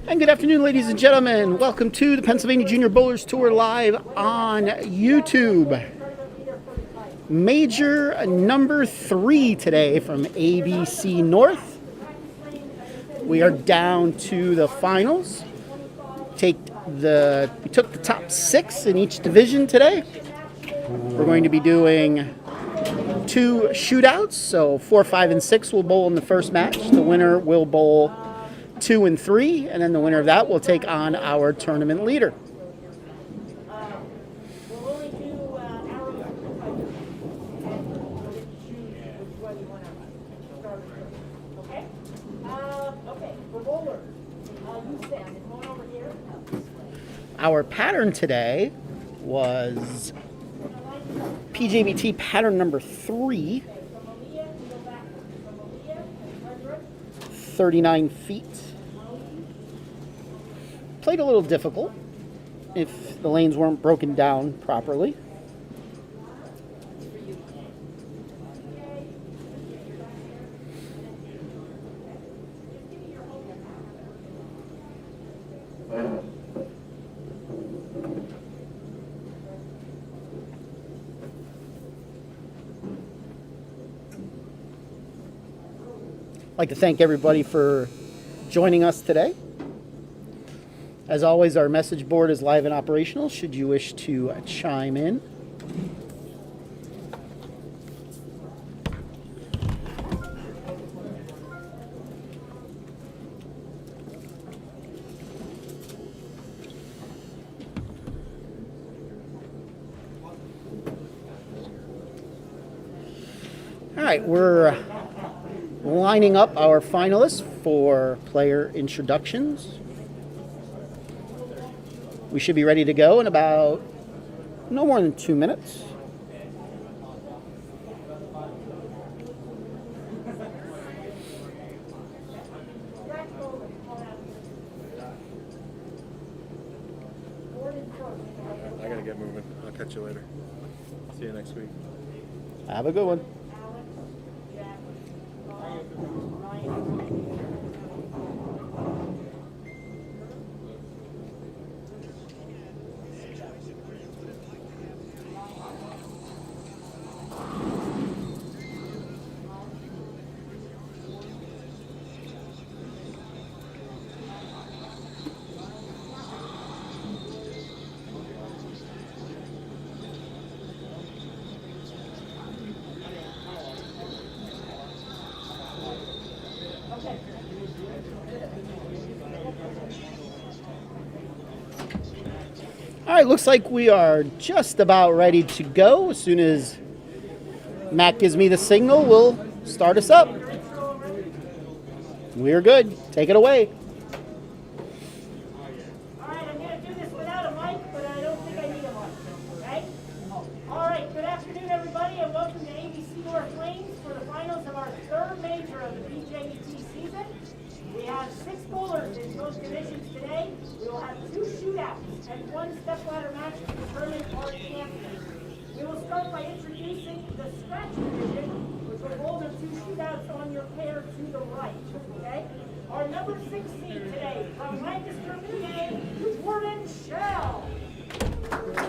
And good afternoon, ladies and gentlemen. Welcome to the Pennsylvania Junior Bowlers Tour live on YouTube. Major number 3 today from ABC North. We are down to the finals. We took the top 6 in each division today. We're going to be doing 2 shootouts, so 4, 5, and 6 will bowl in the first match. The winner will bowl 2 and 3, and then the winner of that will take on our tournament leader. Our pattern today was PJBT pattern number 3, 39 feet. Played a little difficult if the lanes weren't broken down properly. I'd like to thank everybody for joining us today. As always, our message board is live and operational should you wish to chime in. All right, we're lining up our finalists for player introductions. We should be ready to go in about no more than 2 minutes. I gotta get moving. I'll catch you later. See you next week. Have a good one. All right, looks like we are just about ready to go. As soon as Matt gives me the signal, we'll start us up. We're good. Take it away. All right, I'm going to do this without a mic, but I don't think I need a mic, okay? All right, good afternoon, everybody, and welcome to ABC North Lanes for the finals of our 3rd major of the PJBT season. We have 6 bowlers in both divisions today. We will have 2 shootouts and 1 stepladder match to determine our champion. We will start by introducing the scratch division, which will bowl the 2 shootouts on your pair to the right. Okay? Our number 6 seed today from Lancaster, PA, Jordan Shell.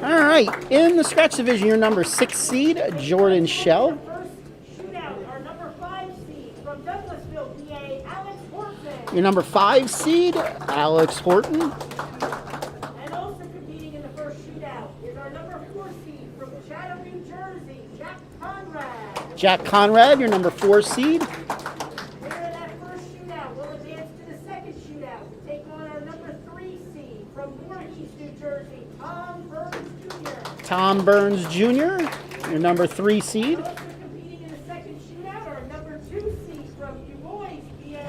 All right, in the scratch division, your number 6 seed, Jordan Shell. First shootout, our number 5 seed from Douglasville, PA, Alex Horton. Your number 5 seed, Alex Horton. And also competing in the first shootout is our number 4 seed from Chatham, New Jersey, Jack Conrad. Jack Conrad, your number 4 seed. Winner of that first shootout will advance to the second shootout to take on our number 3 seed from Voorhees, New Jersey, Tom Burns Jr. Tom Burns Jr., your number 3 seed. Also competing in the second shootout, our number 2 seed from Du Bois, PA,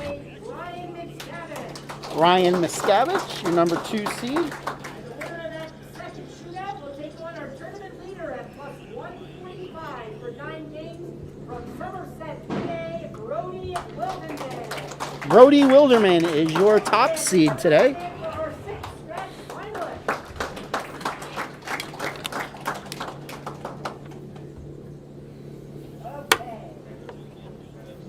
Ryan McStavish. Ryan Miscavige, your number 2 seed. And the winner of that second shootout will take on our tournament leader at plus 145 for 9 games from Somerset, PA, Brody Wilderman. Brody Wilderman is your top seed today. And for our 6th scratch finalist. Okay.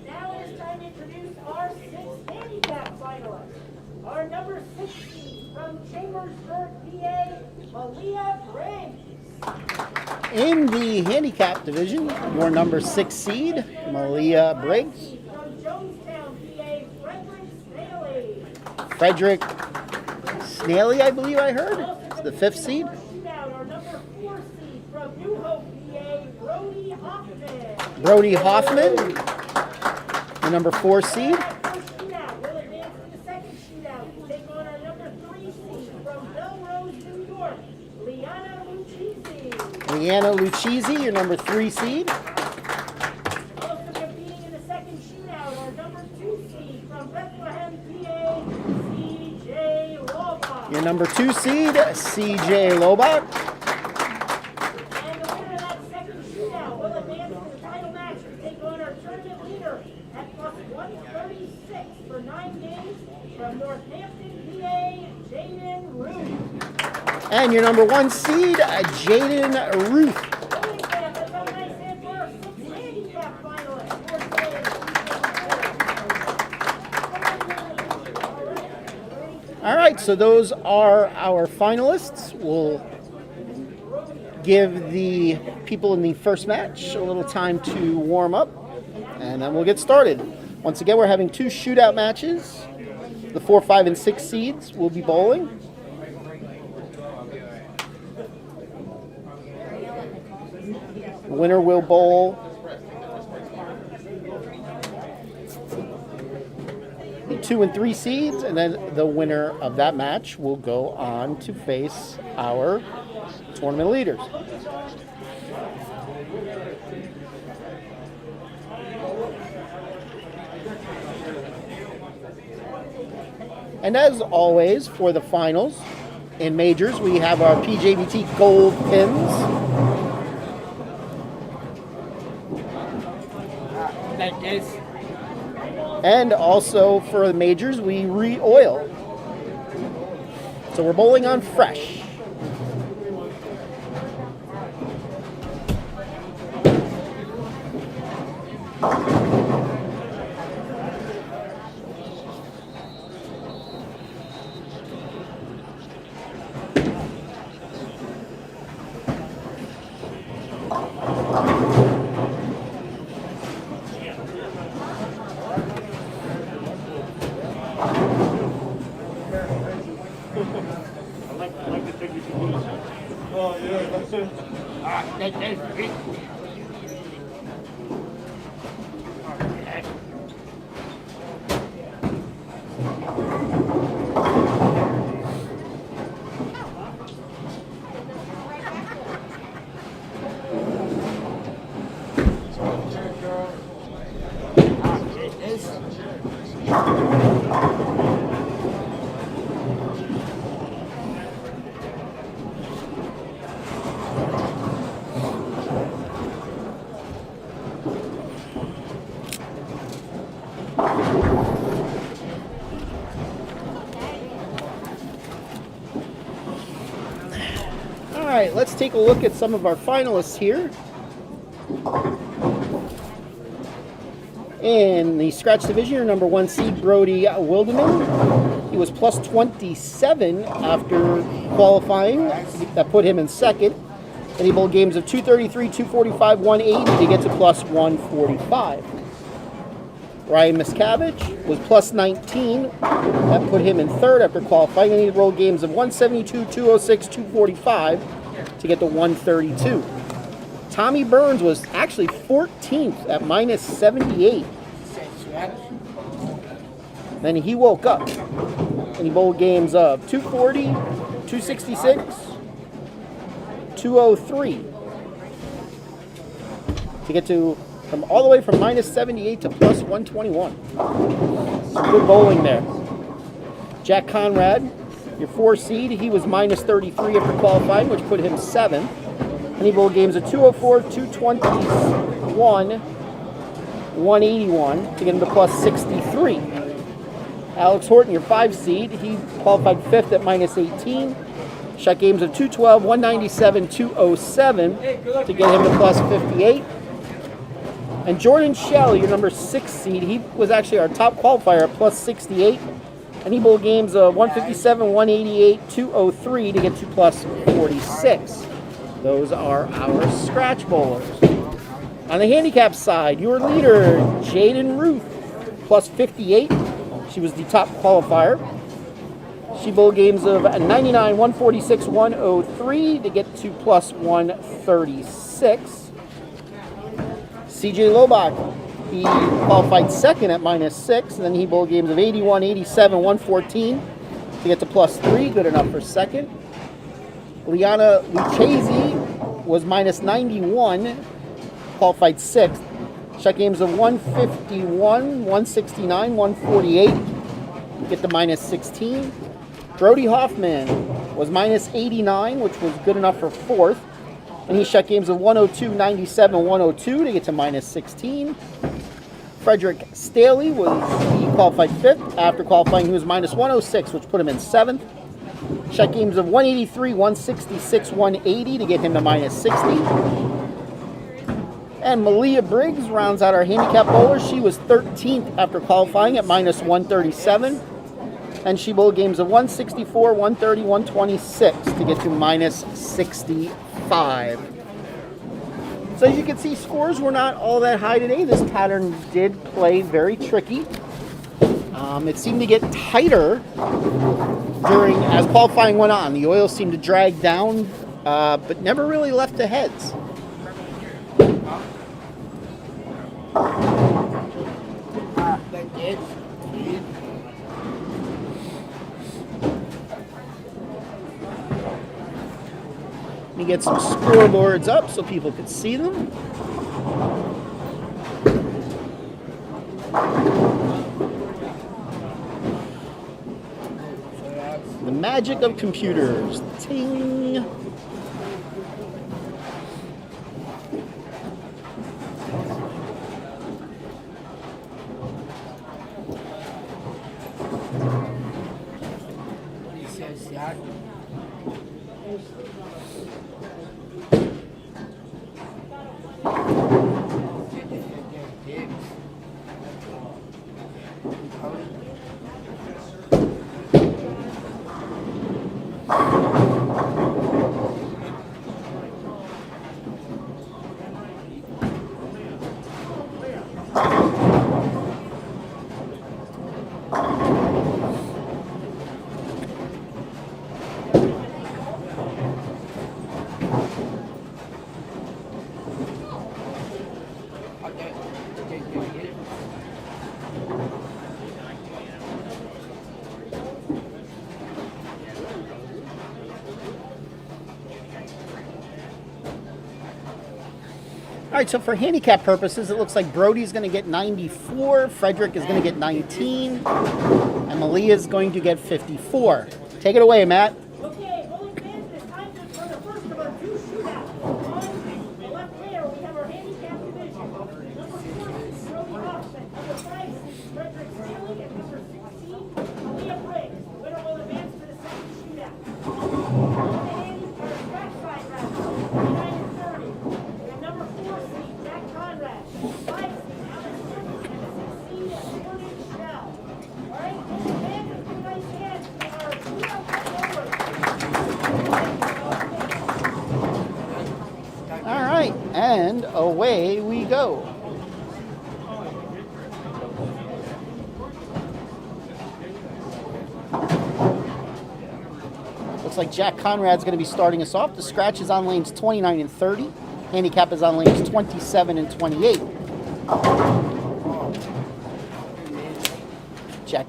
Now it is time to introduce our 6 In the handicap division, your number 6 seed, Malia Briggs. From Jonestown, PA, Frederick Frederick Staley. Snaley, I believe I heard. It's the 5th seed. Shootout, our number 4 seed from New Hope, PA, Brody Hoffman. Brody Hoffman, the number 4 seed. First shootout, we'll advance to the second shootout to take on our number 3 seed from Belrose, New York, Liana Lucchese. Leanna Lucchese, your number 3 seed. Also competing in the second shootout, our number 2 seed from Bethlehem, PA, CJ Lobach. Your number 2 seed, CJ Lobach. And the winner of that second shootout will advance to the title match to take on our tournament leader at plus 136 for 9 games from Northampton, PA, Jaden Ruth. And your number 1 seed, Jaden Ruth. Holy crap, that's a nice hit for our 6th handicap finalist. All right, so those are our finalists. We'll give the people in the first match a little time to warm up, and then we'll get started. Once again, we're having 2 shootout matches. The 4, 5, and 6 seeds will be bowling. The winner will bowl the 2 and 3 seeds, and then the winner of that match will go on to face our tournament leaders. And as always, for the finals in majors, we have our PJBT gold pins. Like this. And also for the majors, we re-oil. So we're bowling on fresh. Like this. All right, let's take a look at some of our finalists here. In the scratch division, your number 1 seed, Brody Wilderman. He was plus 27 after qualifying. That put him in second. And he bowled games of 233, 245, 180 to get to plus 145. Ryan Miscavige was plus 19. That put him in third after qualifying. And he rolled games of 172, 206, 245 to get to 132. Tommy Burns was actually 14th at minus 78. Then he woke up and he bowled games of 240, 266, 203 to get to from all the way from minus 78 to plus 121. Some good bowling there. Jack Conrad, your 4 seed, he was minus 33 after qualifying, which put him 7th. And he bowled games of 204, 221, 181 to get him to plus 63. Alex Horton, your 5 seed, he qualified 5th at minus 18. Shot games of 212, 197, 207 to get him to plus 58. And Jordan Shell, your number 6 seed, he was actually our top qualifier at plus 68. And he bowled games of 157, 188, 203 to get to plus 46. Those are our scratch bowlers. On the handicap side, your leader, Jaden Ruth, plus 58. She was the top qualifier. She bowled games of 99, 146, 103 to get to plus 136. CJ Lobach, he qualified second at minus 6, and then he bowled games of 81, 87, 114 to get to plus 3, good enough for second. Liana Lucchese was minus 91, qualified 6th. Shot games of 151, 169, 148, get to minus 16. Brody Hoffman was minus 89, which was good enough for 4th. And he shot games of 102, 97, 102 to get to minus 16. Frederick Staley he qualified 5th. After qualifying, he was minus 106, which put him in 7th. Shot games of 183, 166, 180 to get him to minus 60. And Malia Briggs rounds out our handicap bowler. She was 13th after qualifying at minus 137. And she bowled games of 164, 130, 126 to get to minus 65. So as you can see, scores were not all that high today. This pattern did play very tricky. It seemed to get tighter as qualifying went on. The oil seemed to drag down, but never really left the heads. Let me get some scoreboards up so people could see them. The magic of computers. Ting. All right, so for handicap purposes, it looks like Brody's going to get 94, Frederick is going to get 19, and Malia is going to get 54. Take it away, Matt. Okay, bowling fans, it's time for the first of our 2 shootouts. On the left there, we have our handicap division. Number 4, Brody Hoffman. Number 5, Frederick Staley. And number 16, Malia Briggs. The winner will advance to the second shootout. On the handicap scratch side round, 29 and 30. We have number 4 seed, Jack Conrad. 5 seed, Alex Griffin. And the 6 seed, Jordan Shell. All right, bowling fans, give a nice hand to our shootout bowlers. All right, and away we go. Looks like Jack Conrad's going to be starting us off. The scratch is on lanes 29 and 30. Handicap is on lanes 27 and 28. Jack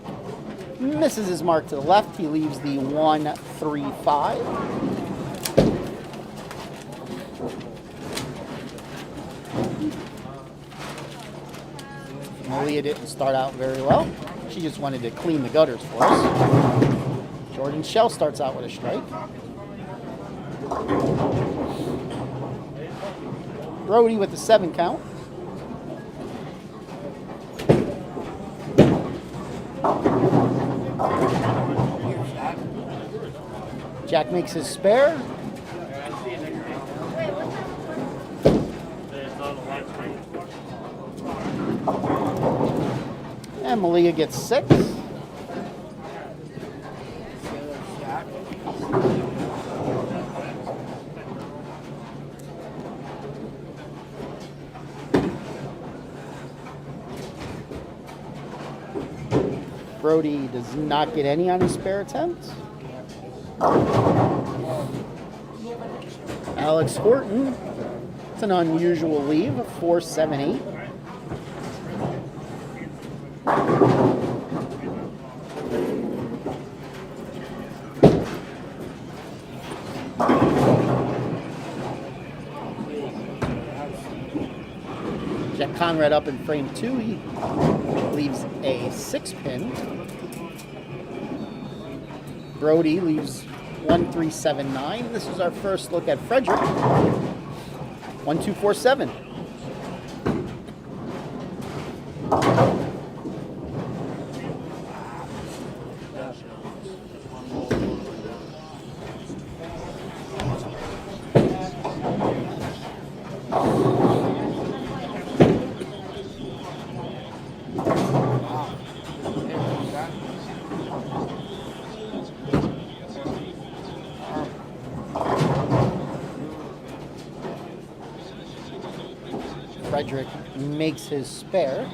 misses his mark to the left. He leaves the 1-3-5. Malia didn't start out very well. She just wanted to clean the gutters for us. Jordan Shell starts out with a strike. Brody with the 7 count. Jack makes his spare. And Malia gets 6. Brody does not get any on his spare attempts. Alex Horton, it's an unusual leave, a 4.78. Jack Conrad up in frame 2. He leaves a 6-pin. Brody leaves 1-3-7-9. This is our first look at Frederick. 1-2-4-7. Frederick makes his spare.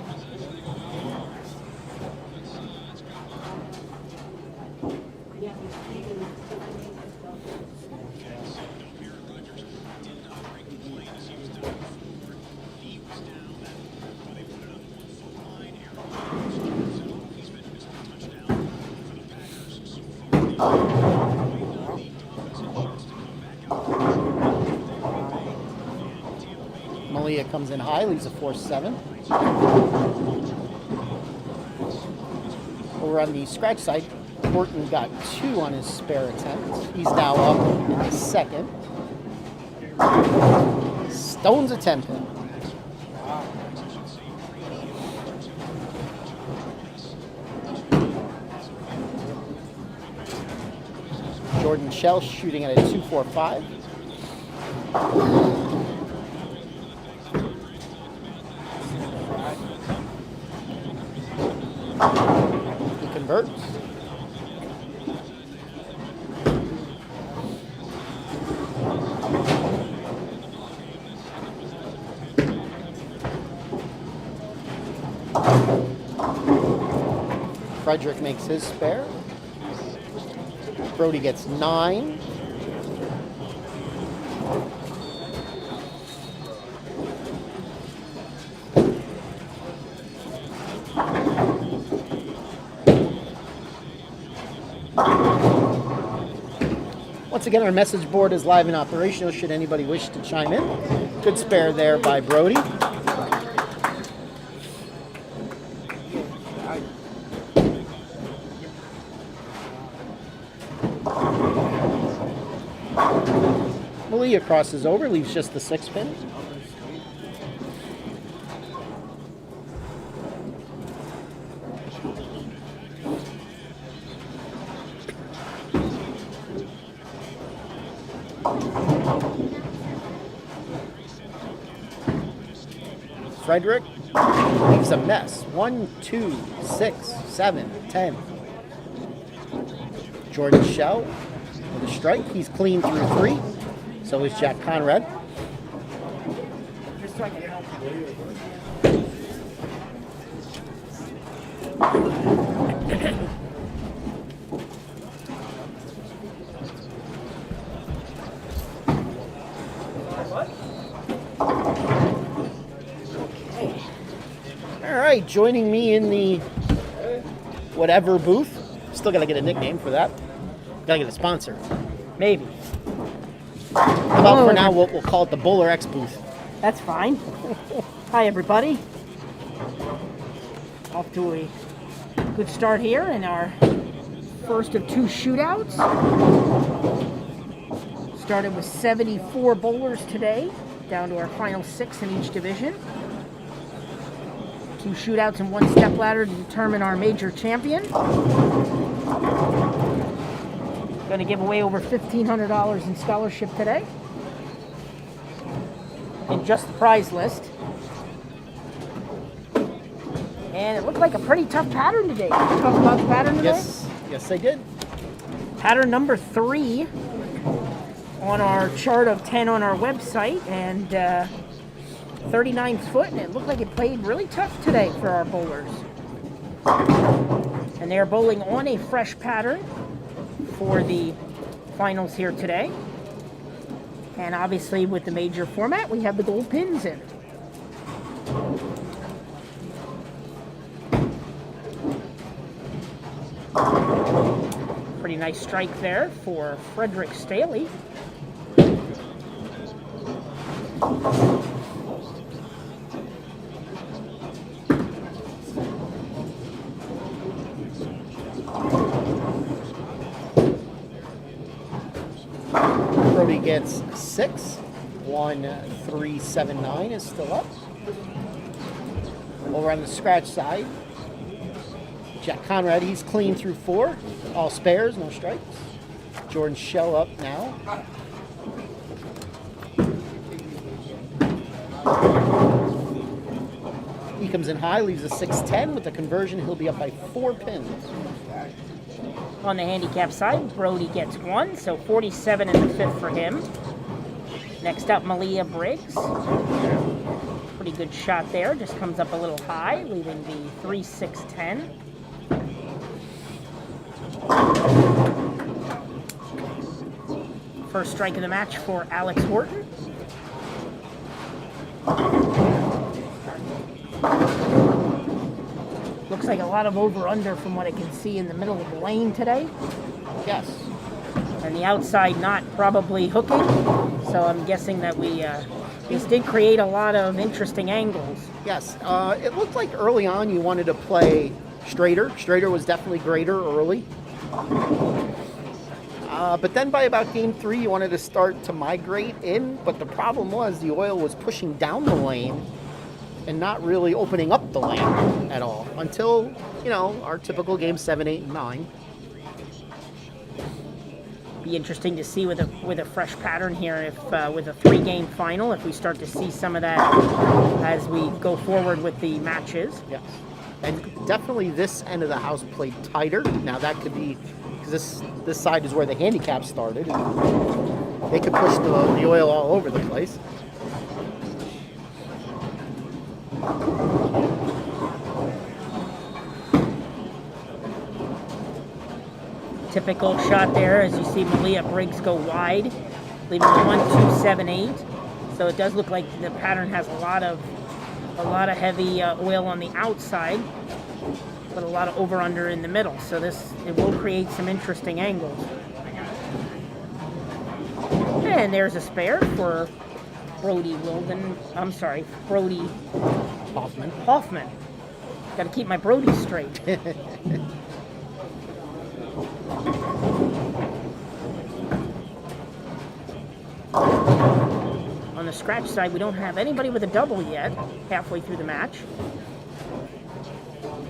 Malia comes in high, leaves a 4-7. Over on the scratch side, Horton got 2 on his spare attempt. He's now up in the second. Stone's a 10-pin. Jordan Shell shooting at a 2.45. He converts. Frederick makes his spare. Brody gets 9. Once again, our message board is live and operational should anybody wish to chime in. Good spare there by Brody. Malia crosses over, leaves just the 6-pin. Frederick leaves a mess. 1, 2, 6, 7, 10. Jordan Shell with a strike. He's clean through 3. So is Jack Conrad. Just so I can help you. All right, joining me in the whatever booth. Still got to get a nickname for that. Got to get a sponsor. Maybe. How about for now, we'll call it the Bowler X booth. That's fine. Hi, everybody. Off to a good start here in our first of 2 shootouts. Started with 74 bowlers today, down to our final 6 in each division. 2 shootouts and 1 stepladder to determine our major champion. Going to give away over $1,500 in scholarship today. And just the prize list. And it looked like a pretty tough pattern today. Did you talk about the pattern today? Yes, I did. Pattern number 3 on our chart of 10 on our website, and 39 foot, and it looked like it played really tough today for our bowlers. And they are bowling on a fresh pattern for the finals here today. And obviously with the major format, we have the gold pins in. Pretty nice strike there for Frederick Staley. Brody gets 6. 1-3-7-9 is still up. Over on the scratch side, Jack Conrad, he's clean through 4. All spares, no strikes. Jordan Shell up now. He comes in high, leaves a 6-10. With the conversion, he'll be up by 4 pins. On the handicap side, Brody gets 1, so 47 in the 5th for him. Next up, Malia Briggs. Pretty good shot there, just comes up a little high, leaving the 3-6-10. First strike of the match for Alex Horton. Looks like a lot of over-under from what I can see in the middle of the lane today. Yes. And the outside not probably hooking. So I'm guessing that this did create a lot of interesting angles. Yes. It looked like early on you wanted to play straighter. Straighter was definitely greater early. But then by about game 3, you wanted to start to migrate in. But the problem was the oil was pushing down the lane and not really opening up the lane at all until, our typical game 7, 8, and 9. Be interesting to see with a fresh pattern here, if with a 3-game final, if we start to see some of that as we go forward with the matches. Yes. And definitely this end of the house played tighter. Now that could be because this side is where the handicap started. They could push the oil all over the place. Typical shot there, as you see Malia Briggs go wide, leaving the 1-2-7-8. So it does look like the pattern has a lot of heavy oil on the outside, but a lot of over-under in the middle. So it will create some interesting angles. And there's a spare for Brody Hoffman. Got to keep my Brody straight. On the scratch side, we don't have anybody with a double yet, halfway through the match,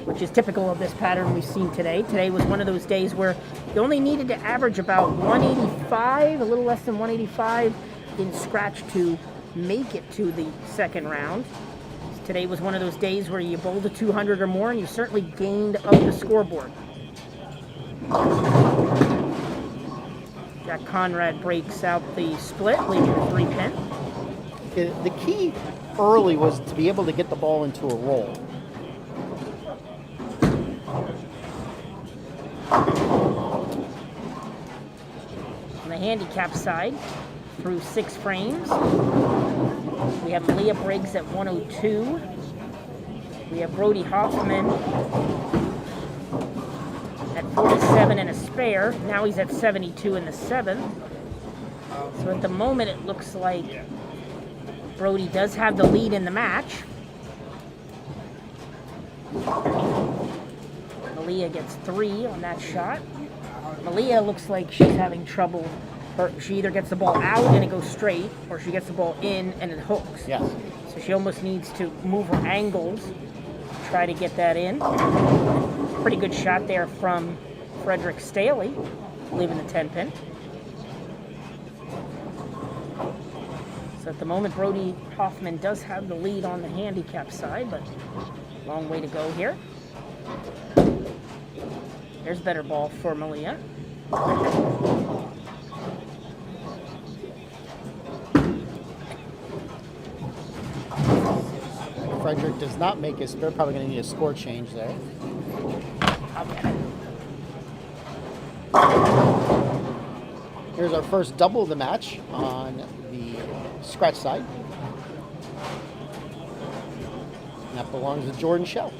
which is typical of this pattern we've seen today. Today was one of those days where you only needed to average about 185, a little less than 185 in scratch to make it to the second round. Today was one of those days where you bowled a 200 or more and you certainly gained up the scoreboard. Jack Conrad breaks out the split, leaving the 3-pin. The key early was to be able to get the ball into a roll. On the handicap side, through 6 frames, we have Malia Briggs at 102. We have Brody Hoffman at 47 and a spare. Now he's at 72 in the 7th. So at the moment it looks like Brody does have the lead in the match. Malia gets 3 on that shot. Malia looks like she's having trouble. She either gets the ball out and it goes straight, or she gets the ball in and it hooks. Yes. So she almost needs to move her angles to try to get that in. Pretty good shot there from Frederick Staley, leaving the 10-pin. So at the moment, Brody Hoffman does have the lead on the handicap side, but long way to go here. There's better ball for Malia. Frederick does not make his spare. Probably going to need a score change there. I'll get it. Here's our first double of the match on the scratch side. And that belongs to Jordan Shell.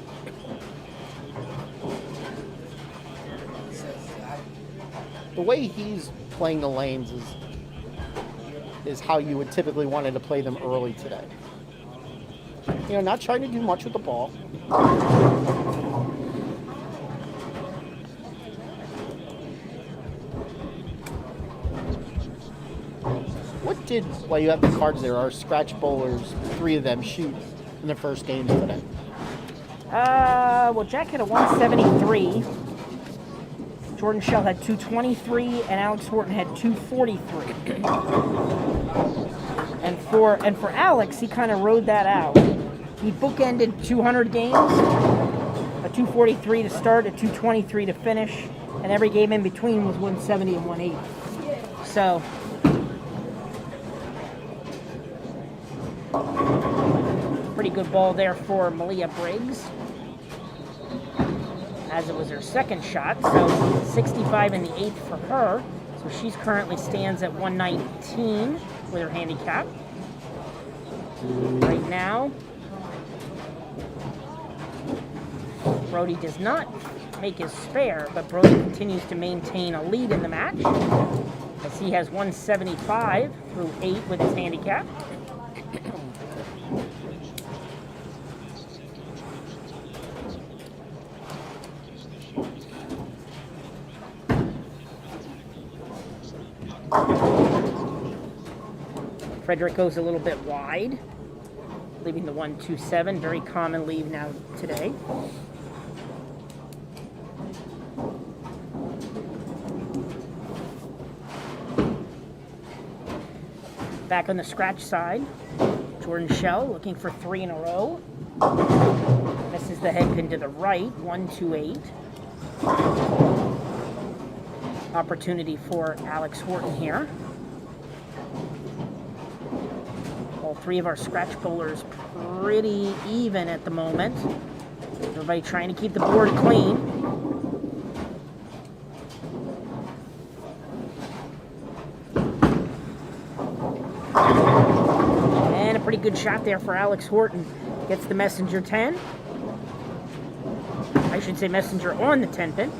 The way he's playing the lanes is how you would typically wanted to play them early today. You know, not trying to do much with the ball. While you have the cards there, our scratch bowlers, 3 of them shoot in their first games today? Well, Jack had a 173. Jordan Shell had 223, and Alex Horton had 243. And for Alex, he kind of rode that out. He bookended 200 games, a 243 to start, a 223 to finish, and every game in between was 170 and 180. So. Pretty good ball there for Malia Briggs, as it was her second shot. So 65 in the 8th for her. So she's currently stands at 119 with her handicap. Right now, Brody does not make his spare, but Brody continues to maintain a lead in the match, as he has 175 through 8 with his handicap. Frederick goes a little bit wide, leaving the 127, very common leave now today. Back on the scratch side, Jordan Shell looking for 3 in a row. Misses the head pin to the right, 128. Opportunity for Alex Horton here. All 3 of our scratch bowlers pretty even at the moment. Everybody trying to keep the board clean. And a pretty good shot there for Alex Horton. Gets the messenger 10. I should say messenger on the 10 pin.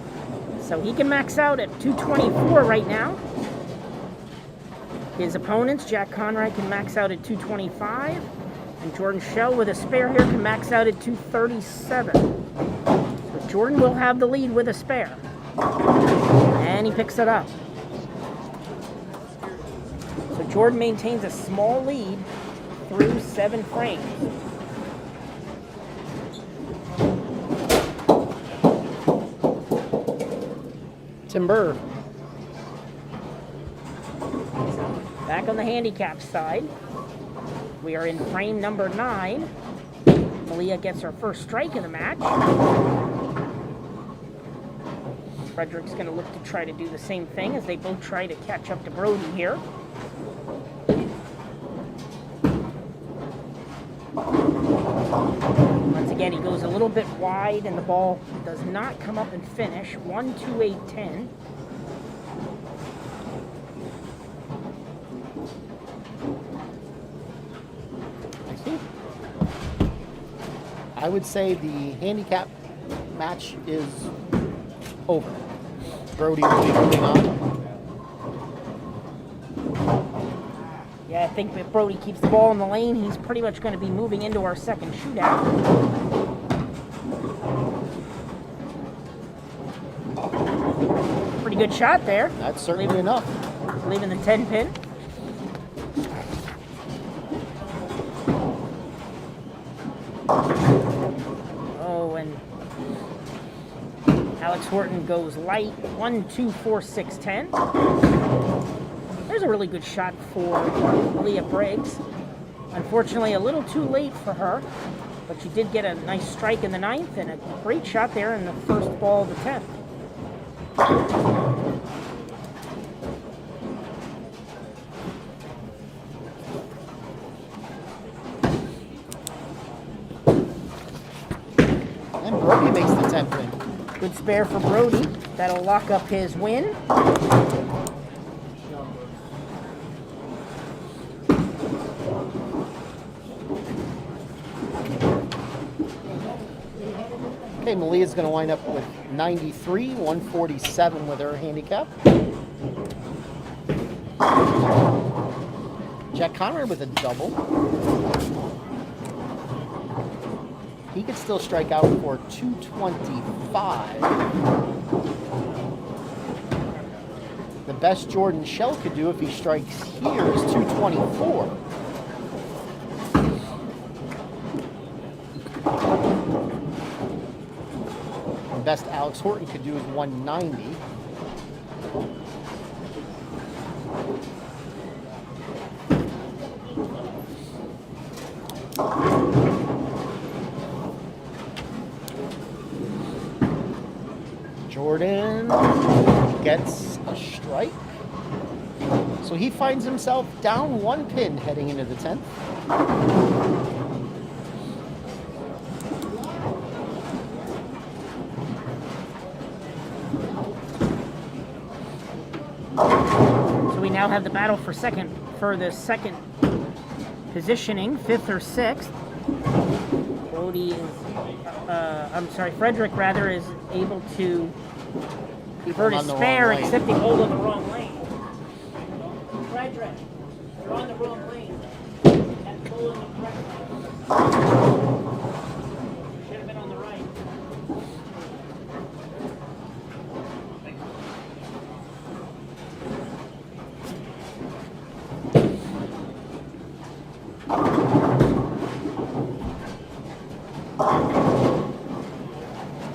So he can max out at 224 right now. His opponents, Jack Conrad, can max out at 225. And Jordan Shell with a spare here can max out at 237. So Jordan will have the lead with a spare. And he picks it up. So Jordan maintains a small lead through 7 frames. Timber. Back on the handicap side, we are in frame number 9. Malia gets her first strike of the match. Frederick's going to look to try to do the same thing as they both try to catch up to Brody here. Once again, he goes a little bit wide and the ball does not come up and finish. 128-10. I would say the handicap match is over. Brody will be moving on. Yeah, I think if Brody keeps the ball in the lane, he's pretty much going to be moving into our second shootout. Pretty good shot there. That's certainly enough. Leaving the 10 pin. Oh, and Alex Horton goes light. 1, 2, 4, 6, 10. There's a really good shot for Malia Briggs. Unfortunately, a little too late for her, but she did get a nice strike in the 9th and a great shot there in the first ball of the 10th. And Brody makes the 10th win. Good spare for Brody. That'll lock up his win. Okay, Malia's going to wind up with 93, 147 with her handicap. Jack Conrad with a double. He could still strike out for 225. The best Jordan Shell could do if he strikes here is 224. The best Alex Horton could do is 190. Jordan gets a strike. So he finds himself down 1 pin heading into the 10th. So we now have the battle for the second positioning, 5th or 6th. Brody is, Frederick rather is able to revert his on the spare, wrong lane. except he hold on the wrong lane. Frederick, you're on the wrong lane. And pull in the correct lane. Should have been on the right.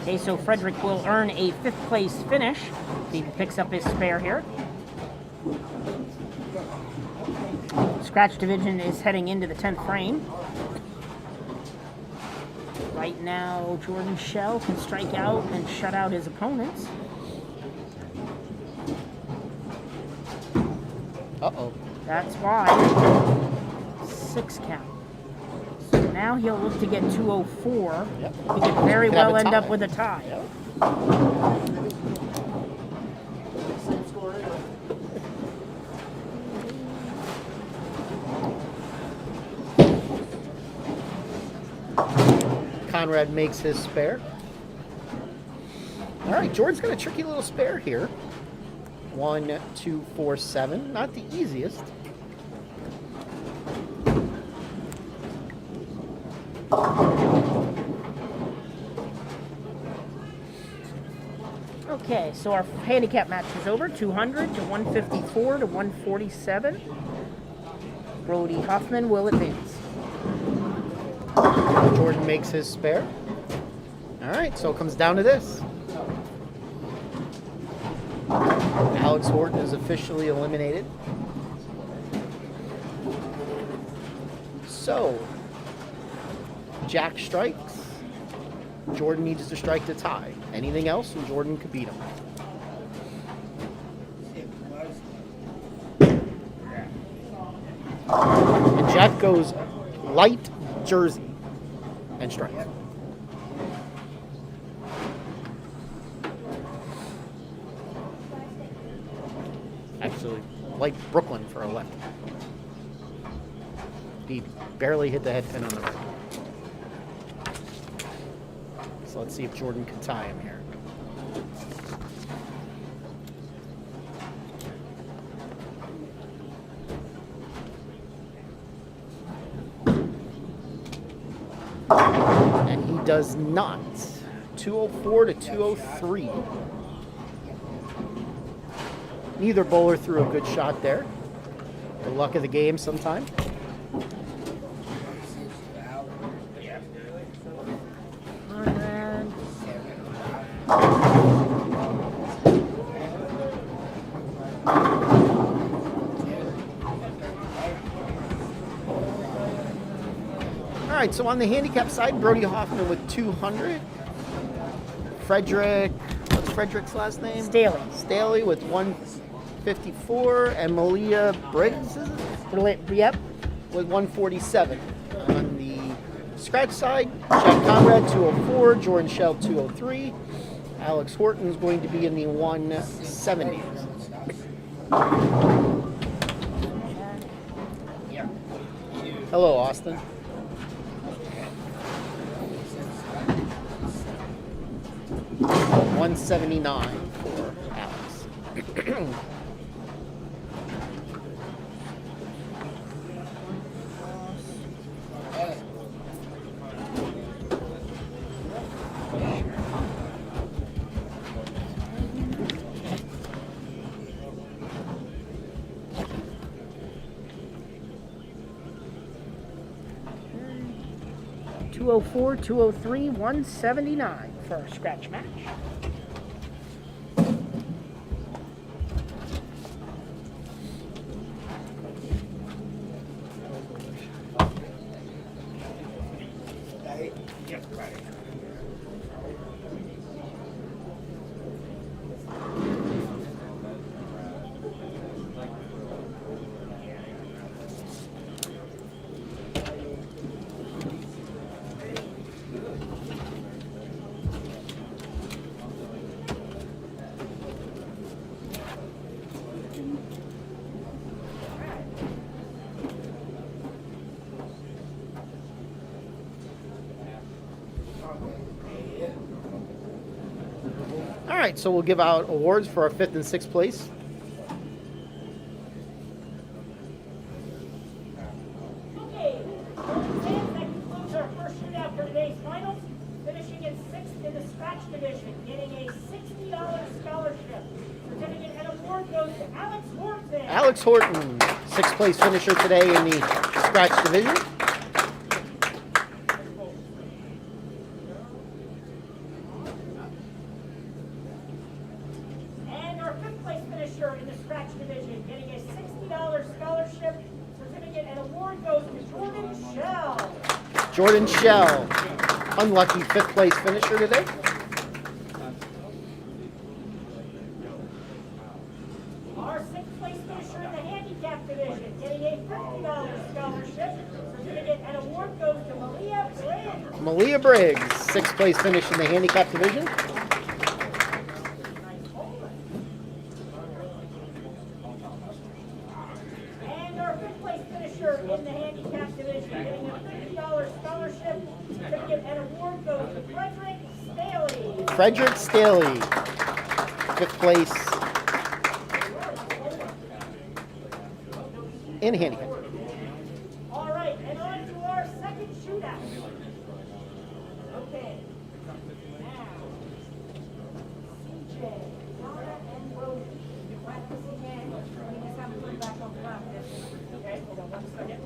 Okay, so Frederick will earn a 5th place finish. He picks up his spare here. Scratch division is heading into the 10th frame. Right now, Jordan Shell can strike out and shut out his opponents. Uh-oh. That's why 6 count. So now he'll look to get 204. Yep. He could very Could have well a end tie. up with a tie. Yep. Conrad makes his spare. All right, Jordan's got a tricky little spare here. 1, 2, 4, 7. Not the easiest. Okay, so our handicap match is over. 200 to 154 to 147. Brody Hoffman will advance. Jordan makes his spare. All right, so it comes down to this. Alex Horton is officially eliminated. So, Jack strikes. Jordan needs to strike to tie. Anything else, and Jordan could beat him. And Jack goes light jersey and strikes. Actually, light Brooklyn for a left. He barely hit the head pin on the right. So let's see if Jordan can tie him here. And he does not. 204 to 203. Neither bowler threw a good shot there. The luck of the game sometime. All right, so on the handicap side, Brody Hoffman with 200. Frederick, what's Frederick's last name? Staley. Staley with 154, and Malia Briggs is it? Yep. With 147. On the scratch side, Jack Conrad 204, Jordan Shell 203, Alex Horton is going to be in the 170s. Hello, Austin. $179 for Alex. $204, $203, $179 for our scratch match. All right, so we'll give out awards for our 5th and 6th place. Okay, that concludes our first shootout for today's finals. Finishing in 6th in the scratch division, getting a $60 scholarship. Certificate and award goes to Alex Horton. Alex Horton, 6th place finisher today in the scratch division. And our 5th place finisher in the scratch division, getting a $60 scholarship. Certificate and award goes to Jordan Shell. Jordan Shell, unlucky 5th place finisher today. Our 6th place finisher in the handicap division, getting a $50 scholarship. Certificate and award goes to Malia Briggs. Malia Briggs, 6th place finish in the handicap division. And our 5th place finisher in the handicap division, getting a $50 scholarship. Certificate and award goes to Frederick Staley. Frederick Staley, 5th place in handicap. All right, and on to our second shootout. Okay. Now, CJ, Donna, and Brody. Practice again. We just have to put it back on practice. Okay, hold on 1 second.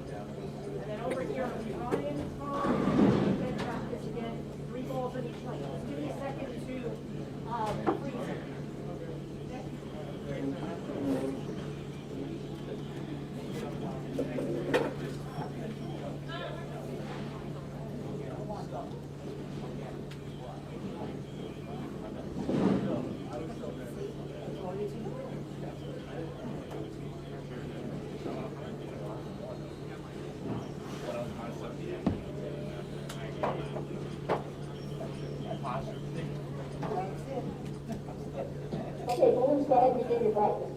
And then over here, Ryan, Tom, and then practice again. 3 balls in each lane. Just give me a second to freeze it. Okay, balloons, go ahead and begin your practice.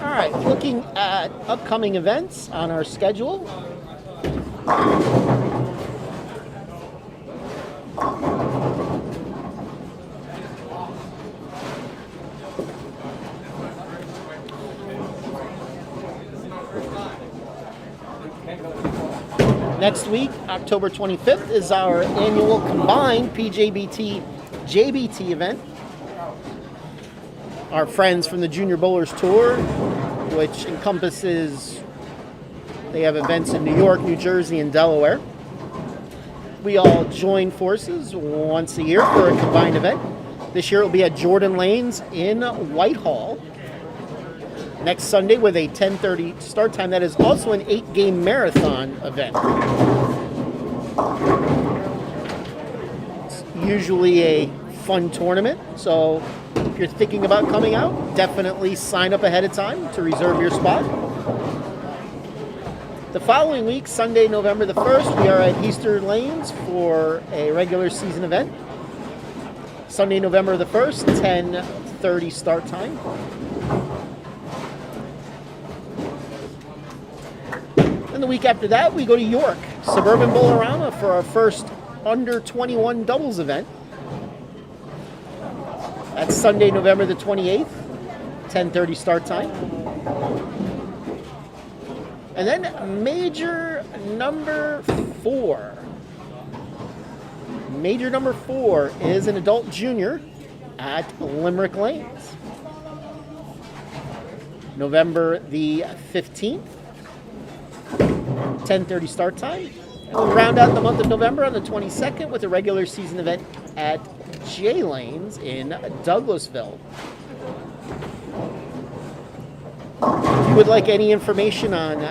All right, looking at upcoming events on our schedule. Next week, October 25th, is our annual combined PJBT JBT event. Our friends from the Junior Bowlers Tour, which encompasses, they have events in New York, New Jersey, and Delaware. We all join forces once a year for a combined event. This year it will be at Jordan Lanes in Whitehall. Next Sunday with a 10:30 start time. That is also an 8-game marathon event. usually a fun tournament. So if you're thinking about coming out, definitely sign up ahead of time to reserve your spot. The following week, Sunday, November the 1st, we are at Eastern Lanes for a regular season event. Sunday, November the 1st, 10:30 start time. And the week after that, we go to York, Suburban Bowl-A-Rama for our first under 21 doubles event. That's Sunday, November the 28th, 10:30 start time. And then major number 4. Major number 4 is an adult junior at Limerick Lanes. November the 15th, 10:30 start time. And we'll round out the month of November on the 22nd with a regular season event at J Lanes in Douglasville. If you would like any information on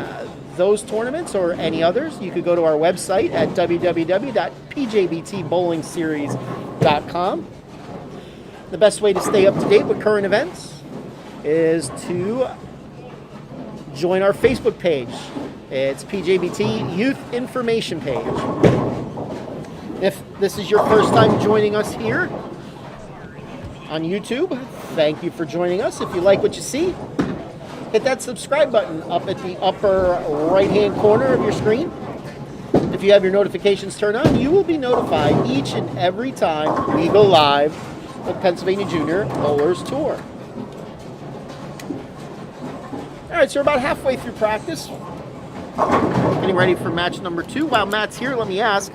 those tournaments or any others, you could go to our website at www.pjbtbowlingseries.com. The best way to stay up to date with current events is to join our Facebook page. It's PJBT Youth Information Page. If this is your first time joining us here on YouTube, thank you for joining us. If you like what you see, hit that subscribe button up at the upper right-hand corner of your screen. If you have your notifications turned on, you will be notified each and every time we go live with Pennsylvania Junior Bowlers Tour. All right, so we're about halfway through practice. Getting ready for match number 2. While Matt's here, let me ask,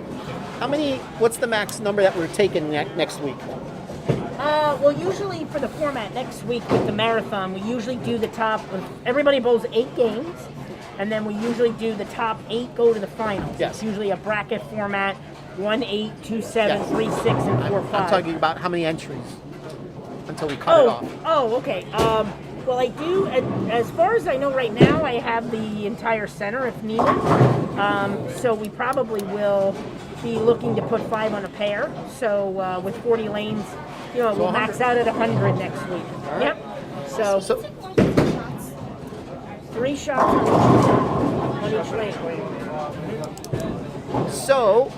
what's the max number that we're taking next week? Well, usually for the format next week with the marathon, we usually do the top. Everybody bowls 8 games, and then we usually do the top 8 go to the finals. Yes. It's usually a bracket format: 1, 8, 2, 7, Yes. 3, 6, and 4, 5. I'm talking about how many entries until we cut it off. Oh, okay. Well, I do. As far as I know right now, I have the entire center if needed. So we probably will be looking to put 5 on a pair. So with 40 lanes. We'll max out at 100 next week. Right. Yep. So 3 shots on each lane. So,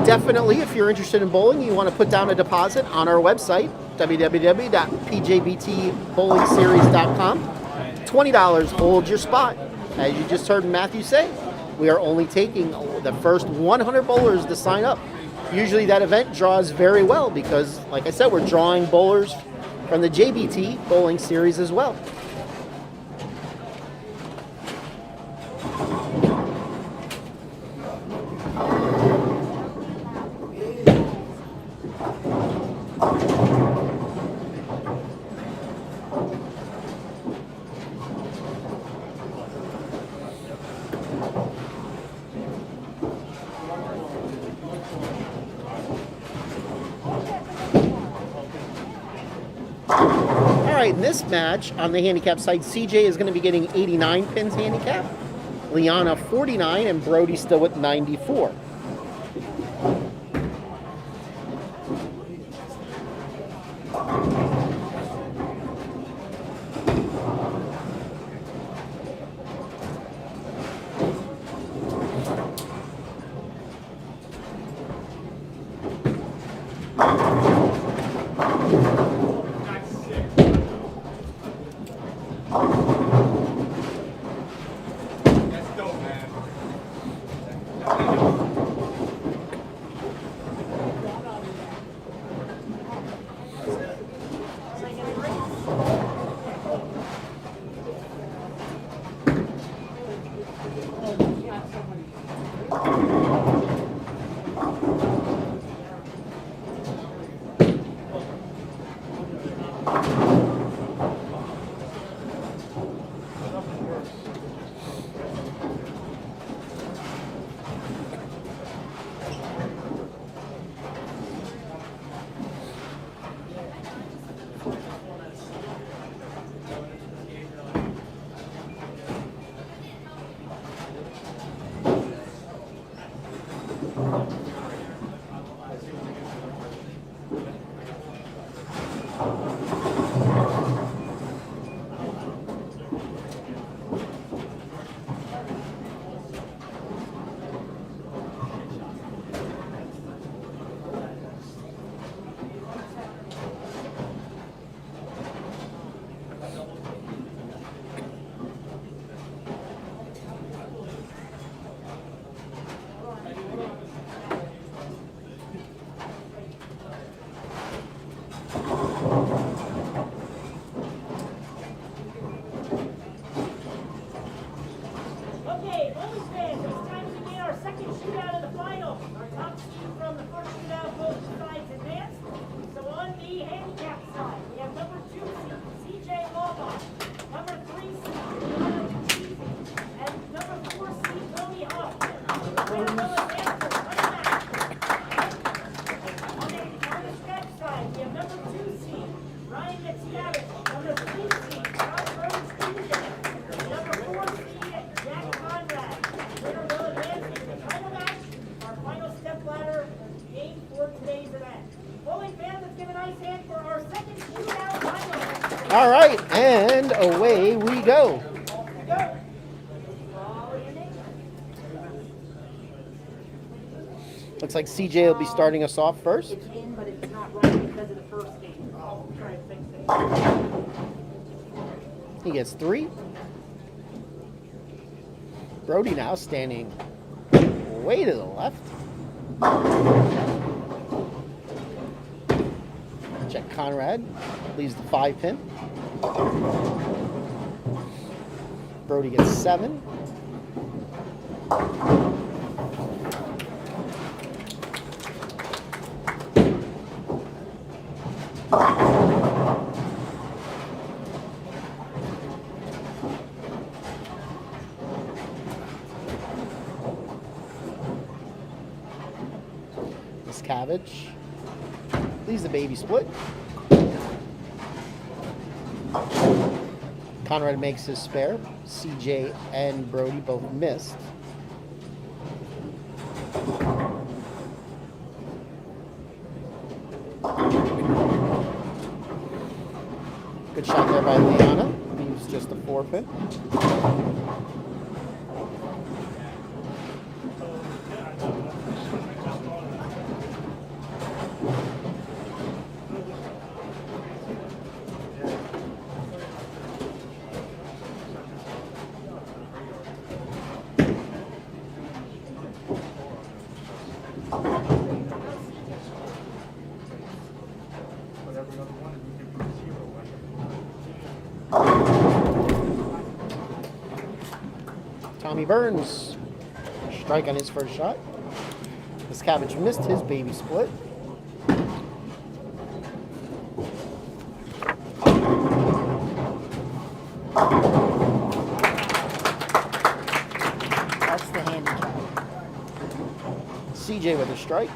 definitely, if you're interested in bowling, you want to put down a deposit on our website, www.pjbtbowlingseries.com. $20 holds your spot. As you just heard Matthew say, we are only taking the first 100 bowlers to sign up. Usually that event draws very well because, like I said, we're drawing bowlers from the JBT Bowling Series as well. In this match on the handicap side, CJ is going to be getting 89 pins handicap, Liana 49, and Brody still with 94. shootout of the finals. Our top seed from the first shootout both sides advanced. So on the handicap side, we have number 2 seed, CJ Lawbach, number 3 seed, and number 4 seed, Tony Hoffman. Winner will advance to the final match. On the step side, we have number 2 seed, Ryan Mitziavich, number 3 seed, John Rhodes Jr., number 4 seed, Jack Conrad. Winner will advance to the final match, our final step ladder game for today's event. Bowling fans, let's give a nice hand for our second shootout final. All right, and away we go. Go. Follow your name. Looks like CJ will be starting us off first. It's in, but it's not right because of the first game. I'll try to fix it. He gets 3. Brody now standing way to the left. Jack Conrad leaves the 5 pin. Brody gets 7. Miscavige leaves the baby split. Conrad makes his spare. CJ and Brody both missed. Good shot there by Liana. Leaves just a 4 pin. Tommy Burns, strike on his first shot. Miscavige missed his baby split. That's the handicap. CJ with a strike.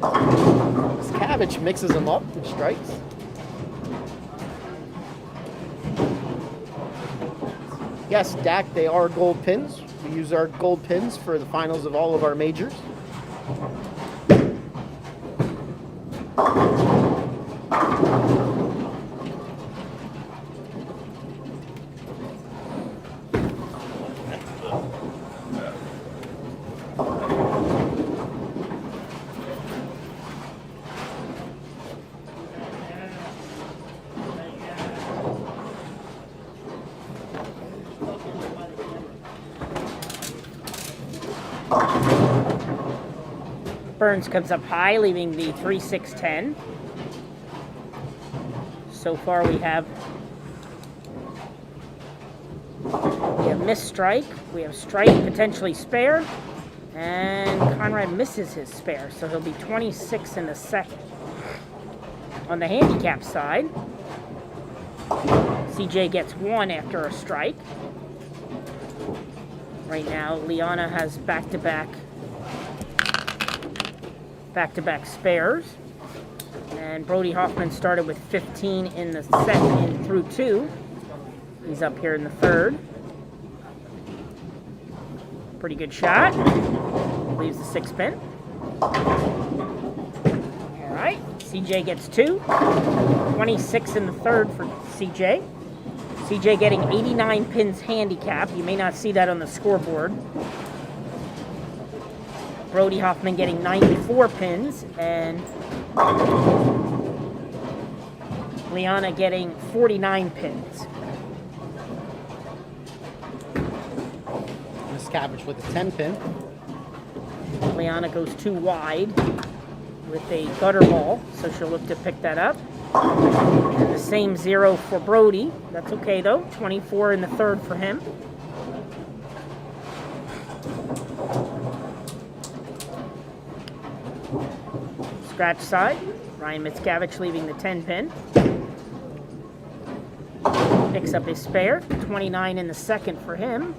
Miscavige mixes them up and strikes. Yes, Dak, they are gold pins. We use our gold pins for the finals of all of our majors. Burns comes up high, leaving the 3-6-10. So far we have missed strike, we have strike, potentially spare, and Conrad misses his spare, so he'll be 26 in the second. On the handicap side, CJ gets 1 after a strike. Right now, Liana has back-to-back spares. And Brody Hoffman started with 15 in the second through 2. He's up here in the third. Pretty good shot. Leaves the 6 pin. All right, CJ gets 2. 26 in the third for CJ. CJ getting 89 pins handicap. You may not see that on the scoreboard. Brody Hoffman getting 94 pins, and Liana getting 49 pins. Miscavige with a 10 pin. Liana goes too wide with a gutter ball, so she'll look to pick that up. And the same 0 for Brody. That's okay though. 24 in the third for him. Scratch side. Ryan Mickiewicz leaving the 10 pin. Picks up his spare. 29 in the second for him.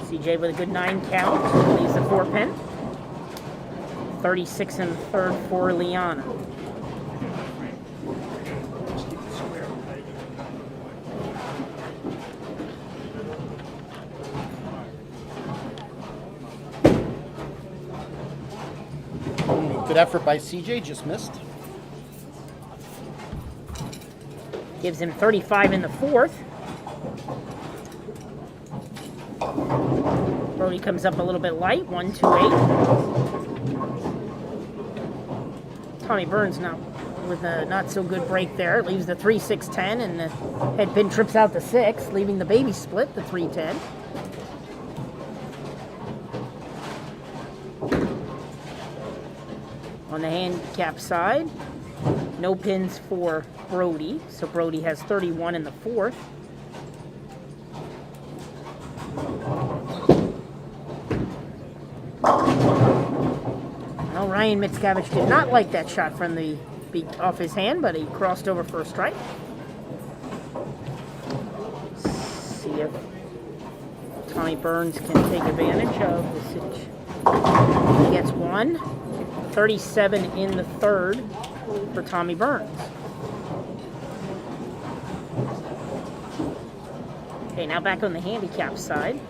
CJ with a good 9 count. Leaves the 4 pin. 36 in the third for Liana. Good effort by CJ, just missed. Gives him 35 in the fourth. Brody comes up a little bit light, 1-2-8. Tommy Burns now with a not so good break there. Leaves the 3-6-10 and the head pin trips out the 6, leaving the baby split, the 3-10. On the handicap side, no pins for Brody, so Brody has 31 in the fourth. Well, Ryan Mickiewicz did not like that shot from the off his hand, but he crossed over for a strike. See if Tommy Burns can take advantage of the situation. He gets one. 37 in the third for Tommy Burns. Okay, now back on the handicap side.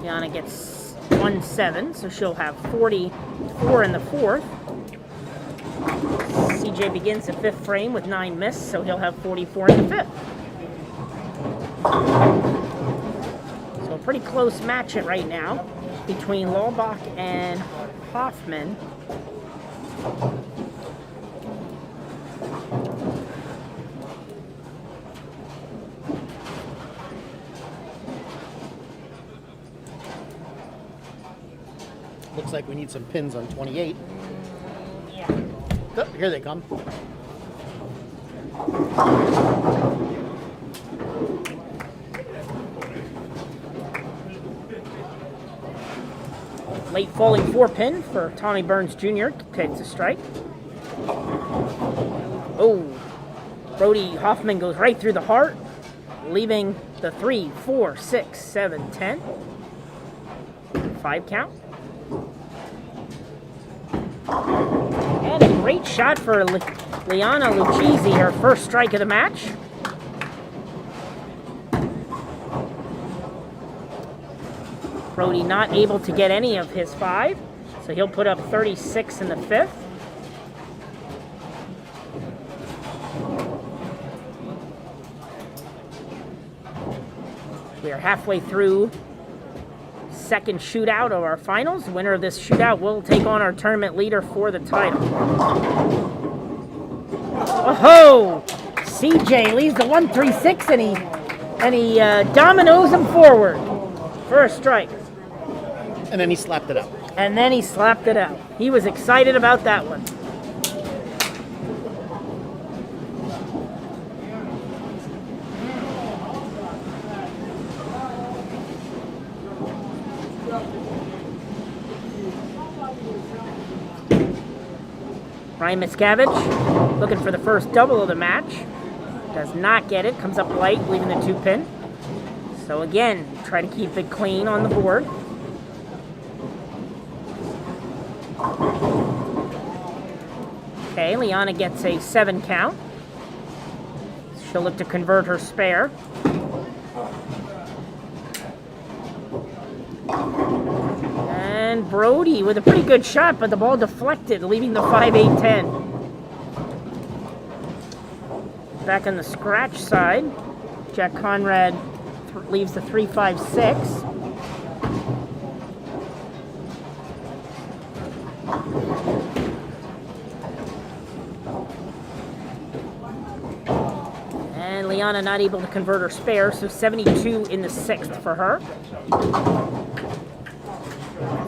Liana gets 1-7, so she'll have 44 in the fourth. CJ begins the fifth frame with 9 missed, so he'll have 44 in the fifth. So a pretty close match it right now between Laubach and Hoffman. Looks like we need some pins on 28. Yeah. Oh, here they come. Late falling 4-pin for Tommy Burns Jr. takes a strike. Oh, Brody Hoffman goes right through the heart, leaving the 3, 4, 6, 7, 10. 5 count. And a great shot for Liana Lucchese, her first strike of the match. Brody not able to get any of his 5, so he'll put up 36 in the fifth. We are halfway through second shootout of our finals. The winner of this shootout will take on our tournament leader for the title. Oh-ho! CJ leaves the 1-3-6 and he dominoes him forward for a strike. And then he slapped it out. And then he slapped it out. He was excited about that one. Ryan Mickiewicz looking for the first double of the match. Does not get it. Comes up light, leaving the 2-pin. So again, try to keep it clean on the board. Okay, Liana gets a 7 count. She'll look to convert her spare. And Brody with a pretty good shot, but the ball deflected, leaving the 5-8-10. Back on the scratch side, Jack Conrad leaves the 3-5-6. Liana not able to convert her spare, so 72 in the 6th for her.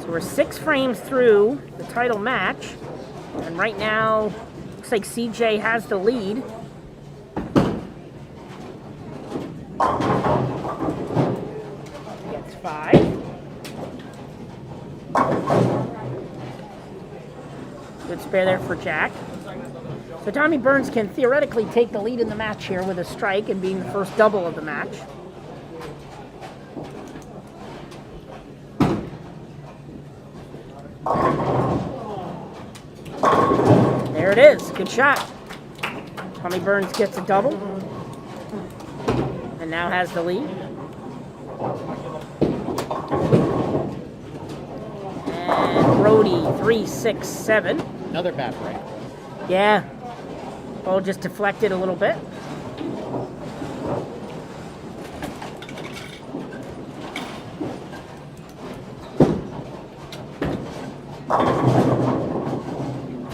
So we're 6 frames through the title match, and right now, looks like CJ has the lead. Gets 5. Good spare there for Jack. So Tommy Burns can theoretically take the lead in the match here with a strike and being the first double of the match. There it is. Good shot. Tommy Burns gets a double and now has the lead. And Brody 3-6-7. Another bad break. Yeah. Ball just deflected a little bit.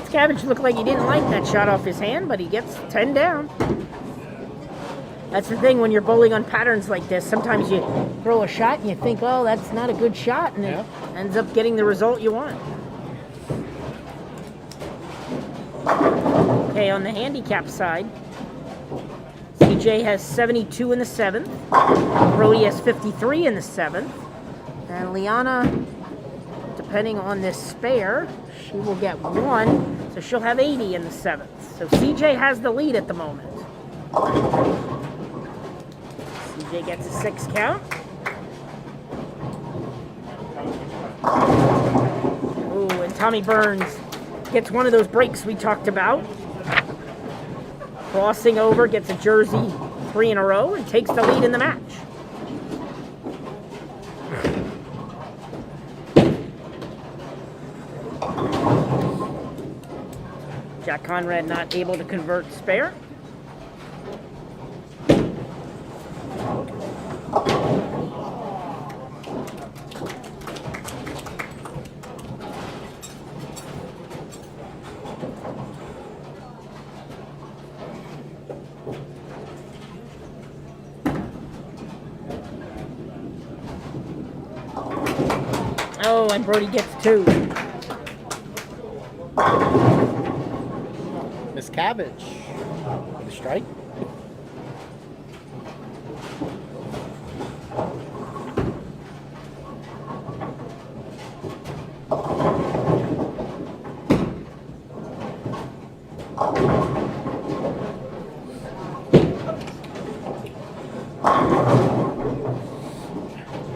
Scavenge looked like he didn't like that shot off his hand, but he gets 10 down. That's the thing when you're bowling on patterns like this. Sometimes you throw a shot and you think, oh, that's not a good shot, and it ends up getting the result you want. Okay, on the handicap side, CJ has 72 in the 7th. Brody has 53 in the 7th. And Liana, depending on this spare, she will get 1, so she'll have 80 in the 7th. So CJ has the lead at the moment. CJ gets a 6 count. Ooh, and Tommy Burns gets one of those breaks we talked about. Crossing over, gets a jersey 3 in a row, and takes the lead in the match. Jack Conrad not able to convert spare. Oh, and Brody gets 2. Miss Cabbage. The strike.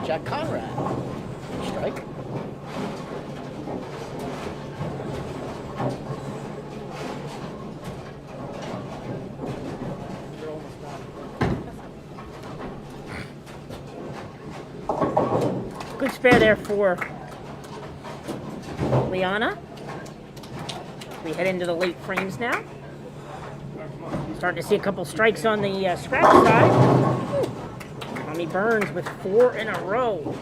Jack Conrad. Strike. Good spare there for Liana. We head into the late frames now. Starting to see a couple strikes on the scratch side. Tommy Burns with 4 in a row.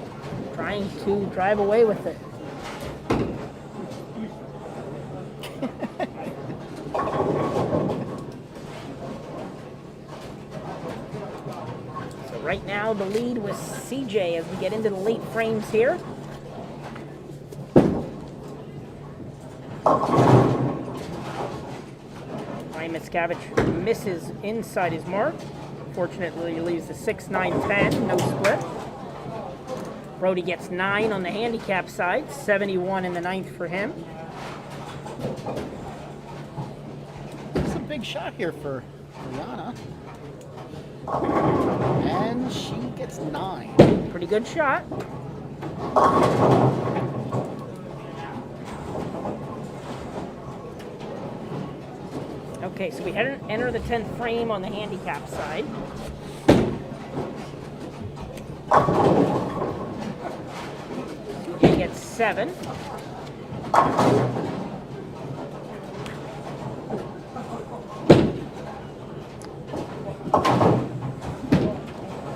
Trying to drive away with it. So right now the lead with CJ as we get into the late frames here. Ryan Miscavige misses inside his mark. Fortunately, he leaves the 6, 9, 10, no split. Brody gets 9 on the handicap side, 71 in the 9th for him. That's a big shot here for Liana. And she gets 9. Pretty good shot. Okay, so we enter the 10th frame on the handicap side. CJ gets 7.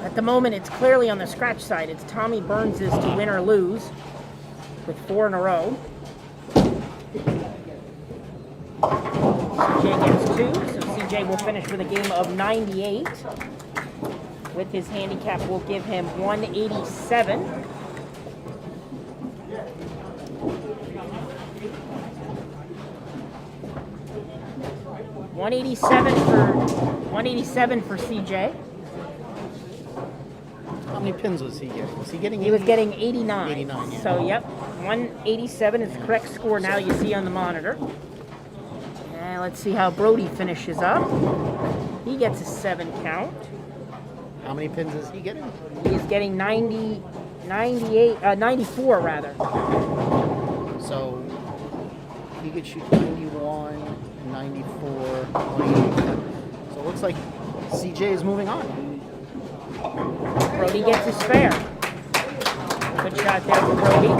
At the moment, it's clearly on the scratch side. It's Tommy Burns' to win or lose with 4 in a row. CJ gets 2, so CJ will finish with a game of 98. with his handicap will give him 187. $187 for CJ. How many pins was he getting? Was he getting? He was getting 89. 89, yeah. So yep, 187 is the correct score now you see on the monitor. And let's see how Brody finishes up. He gets a 7 count. How many pins is he getting? He's getting 94 rather. So he could shoot 91, 94, 187. So it looks like CJ is moving on. Brody gets his spare. Good shot there for Brody.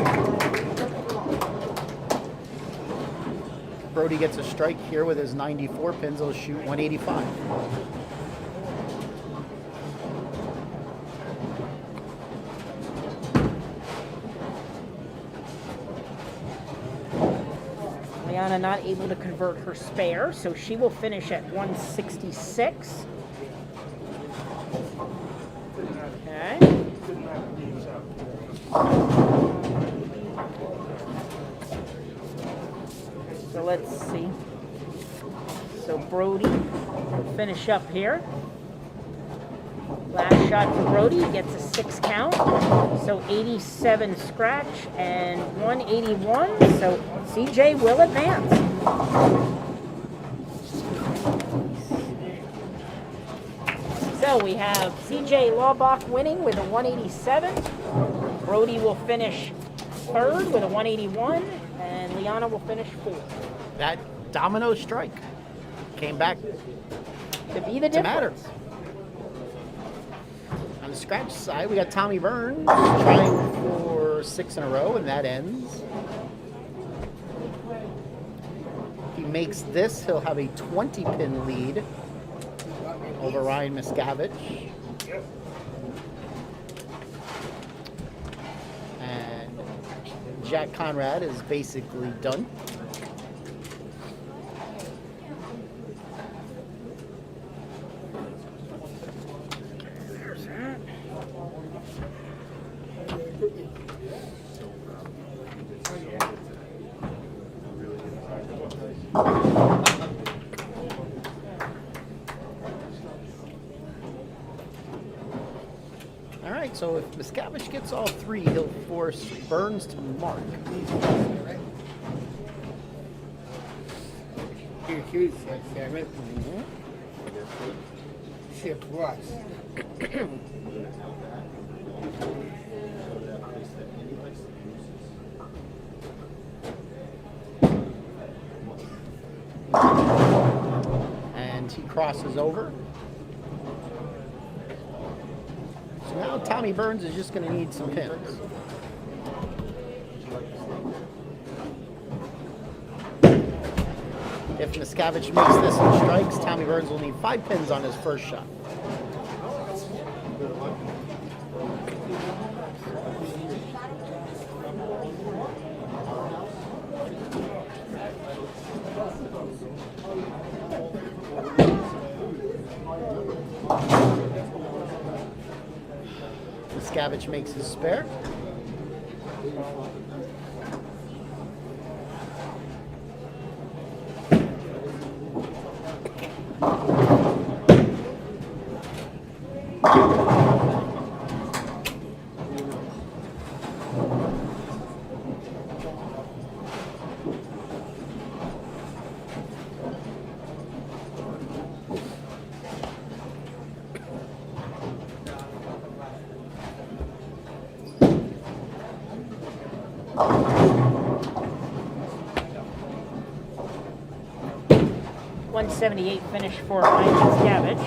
Brody gets a strike here with his 94 pins. He'll shoot 185. Liana not able to convert her spare, so she will finish at 166. Okay. So let's see. So Brody will finish up here. Last shot for Brody, he gets a 6 count. So 87 scratch and 181. So CJ will advance. So we have CJ Laubach winning with a 187. Brody will finish third with a 181. And Liana will finish fourth. That domino strike came back To be the to matter. difference. On the scratch side, we got Tommy Burns trying for 6 in a row, and that ends. If he makes this, he'll have a 20-pin lead over Ryan Miscavige. And Jack Conrad is basically done. There's that. All right, so if Miscavige gets all 3, he'll force Burns to mark. Two shoots at 7. Ship plus. And he crosses over. So now Tommy Burns is just going to need some pins. If Miscavige makes this and strikes, Tommy Burns will need 5 pins on his first shot. Miscavige makes his spare. .178 finish for Ryan Miscavige.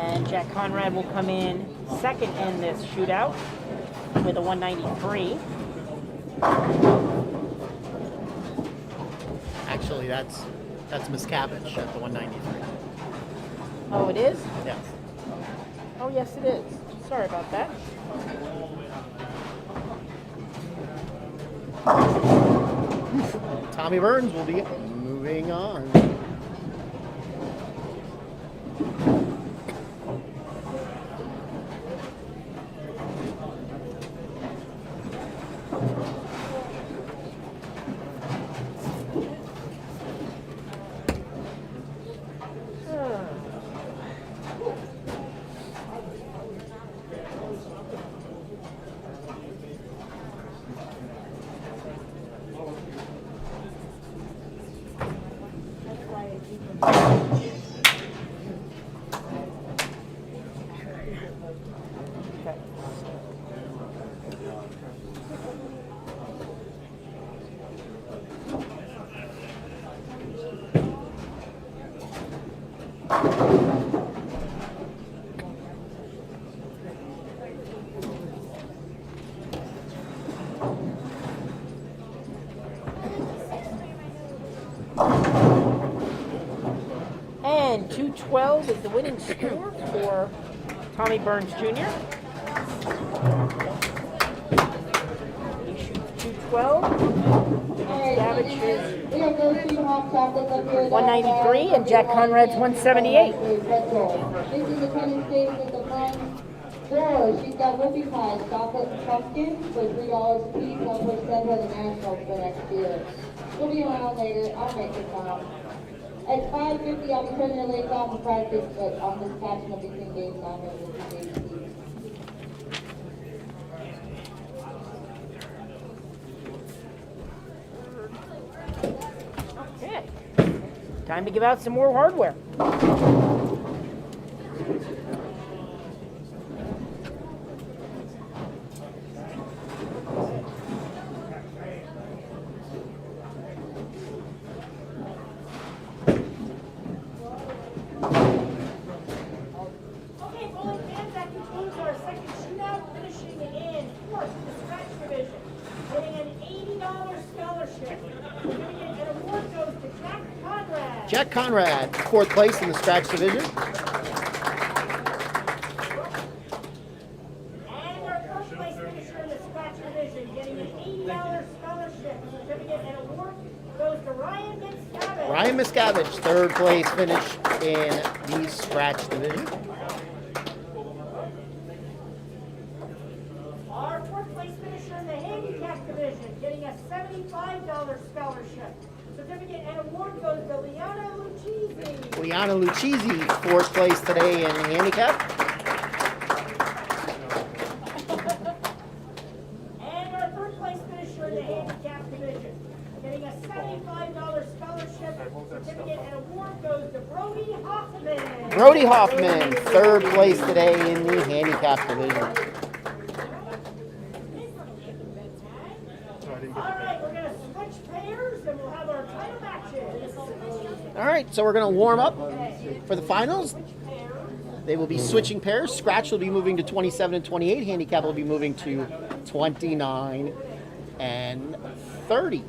And Jack Conrad will come in second in this shootout with a 193. Actually, that's Miscavige at the 193. Oh, it is? Yes. Oh, yes, it is. Sorry about that. Tommy Burns will be moving on. 212 is the winning score for Tommy Burns Jr. He shoots 212. Savage is 193, and Jack Conrad's 178. This is the tennis station at the front door. She's got whoopie pies, chocolate and pumpkin for $3 a piece. I'll put send her the nationals for next year. She'll be around later. I'll make it come. At 5:50, I'll be turning the legs off and practice, but I'm just catching up between games on here with PJBT. Okay. Time to give out some more hardware. Okay, bowling fans, that concludes our second shootout, finishing in fourth in the scratch division. Getting an $80 scholarship. Certificate and award goes to Jack Conrad. Jack Conrad, fourth place in the scratch division. And our first place finisher in the scratch division, getting an $80 scholarship. Certificate and award goes to Ryan Miscavige. Ryan Miscavige, third place finish in the scratch division. Our fourth place finisher in the handicap division, getting a $75 scholarship. Certificate and award goes to Liana Lucchese. Liana Lucchese, fourth place today in handicap. And our third place finisher in the handicap division, getting a $75 scholarship. Certificate and award goes to Brody Hoffman. Brody Hoffman, third place today in the handicap division. All right, we're going to switch pairs and we'll have our title matches. All right, so we're going to warm up for the finals. They will be switching pairs. Scratch will be moving to 27 and 28. Handicap will be moving to 29 and 30.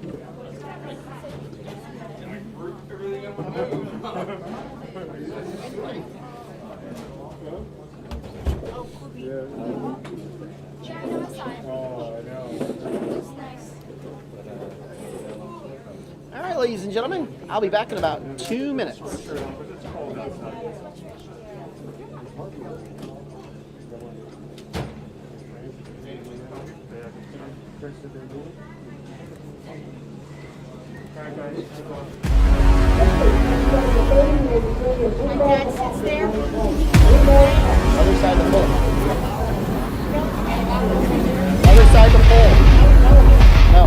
All right, ladies and gentlemen, I'll be back in about 2 minutes. Dad sits there. Other side of the pole. Other side of the pole. No.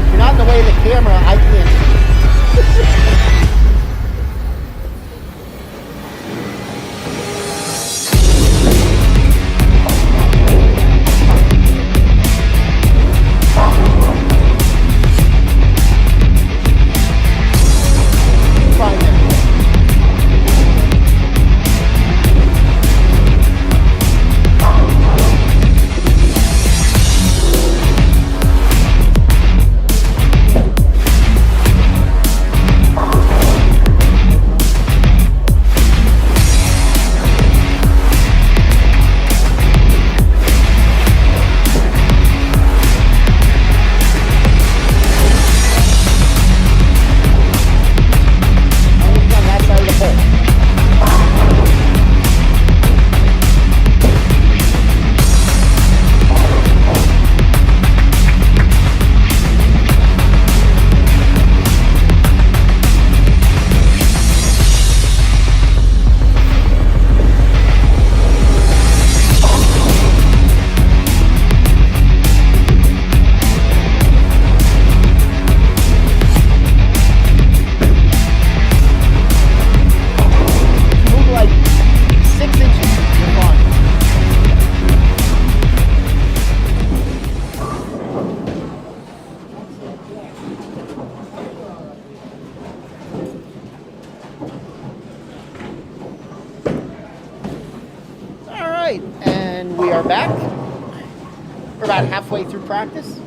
You're not in the way of the camera. I can't. Fine then. On that side of the pole. Move like 6 inches. You're fine. All right, and we are back. We're about halfway through practice.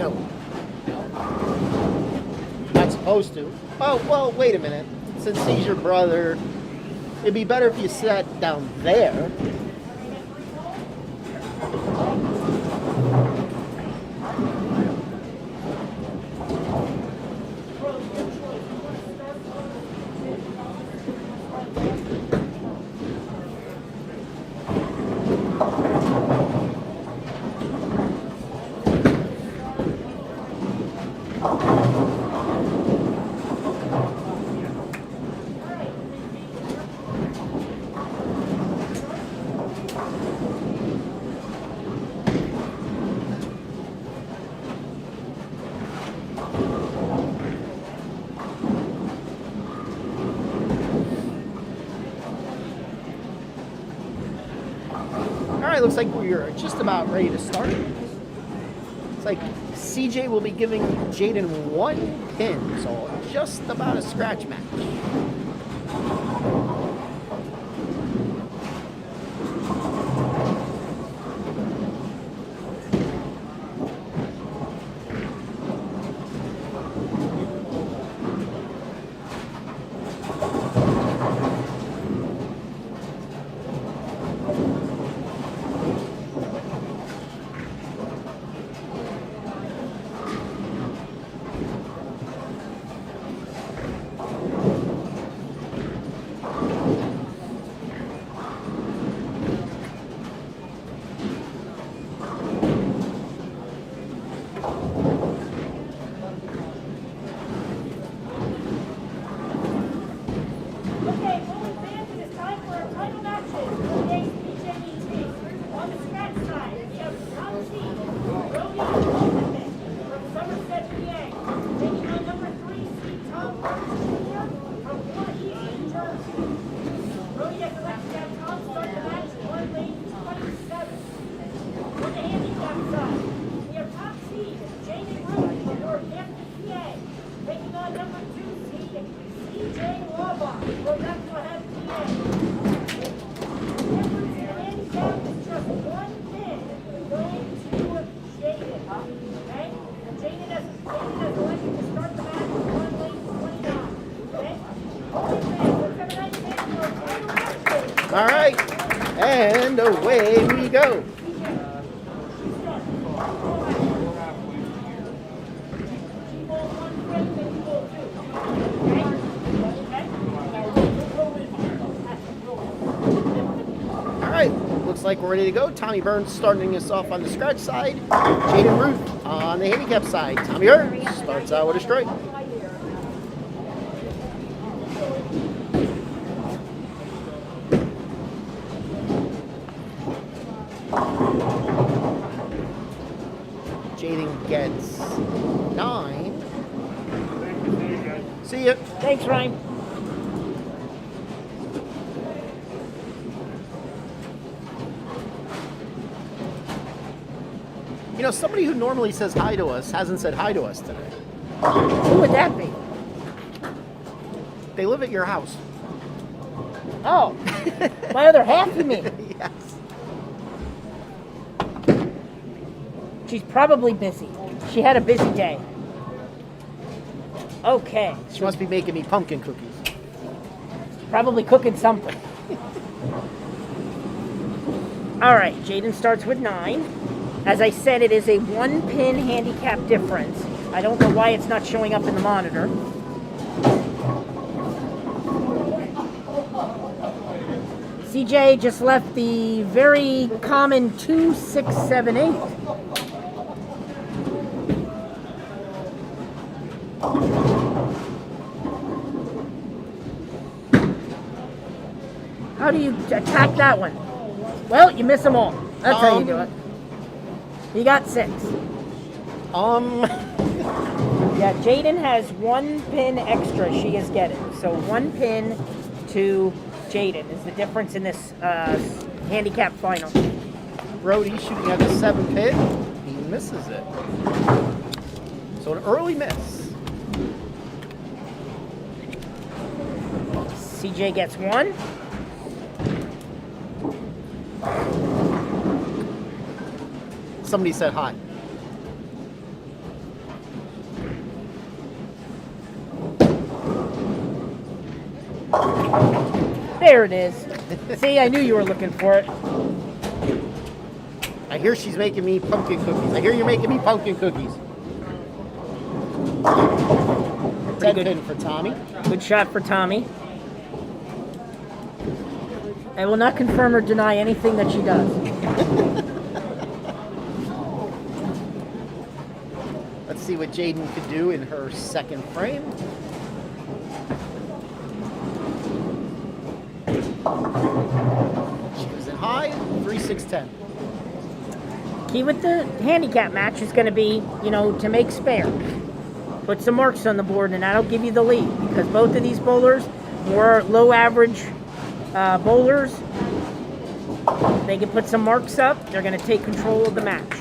No. Not supposed to. Oh, well, wait a minute. Since he's your brother, it'd be better if you sat down there. Alright, looks like we are just about ready to start. It's like CJ will be giving Jaden 1 pin, so just about a scratch match. right. And away we go. All right. Looks like we're ready to go. Tommy Burns starting us off on the scratch side. Jaden Ruth on the handicap side. Tommy Burns starts out with a strike. Jaden gets 9. See ya. Thanks, Ryan. You know, somebody who normally says hi to us hasn't said hi to us today. Who would that be? They live at your house. Oh, my other half, you mean? Yes. She's probably busy. She had a busy day. Okay. She must be making me pumpkin cookies. Probably cooking something. All right, Jaden starts with 9. As I said, it is a 1-pin handicap difference. I don't know why it's not showing up in the monitor. CJ just left the very common 2, 6, 7, 8. How do you attack that one? Well, you miss them all. That's how you do it. You got 6. Yeah, Jaden has 1 pin extra she is getting. So 1 pin to Jaden is the difference in this handicap final. Brody shooting at the 7 pin. He misses it. So an early miss. CJ gets 1. Somebody said hi. There it is. See, I knew you were looking for it. I hear she's making me pumpkin cookies. I hear you're making me pumpkin cookies. 10 good. pin for Tommy. Good shot for Tommy. I will not confirm or deny anything that she does. Let's see what Jaden could do in her second frame. She was in high, 3, 6, 10. Key with the handicap match is going to be, to make spare. Put some marks on the board, and that'll give you the lead. Because both of these bowlers, more low average bowlers, they can put some marks up. They're going to take control of the match.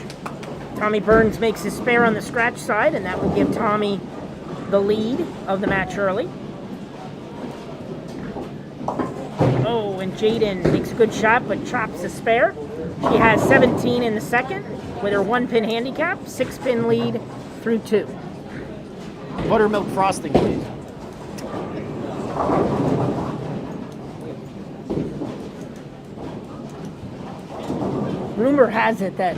Tommy Burns makes his spare on the scratch side, and that will give Tommy the lead of the match early. Oh, and Jaden makes a good shot, but chops the spare. She has 17 in the second with her 1-pin handicap, 6-pin lead through 2. Buttermilk frosting, please. Rumor has it that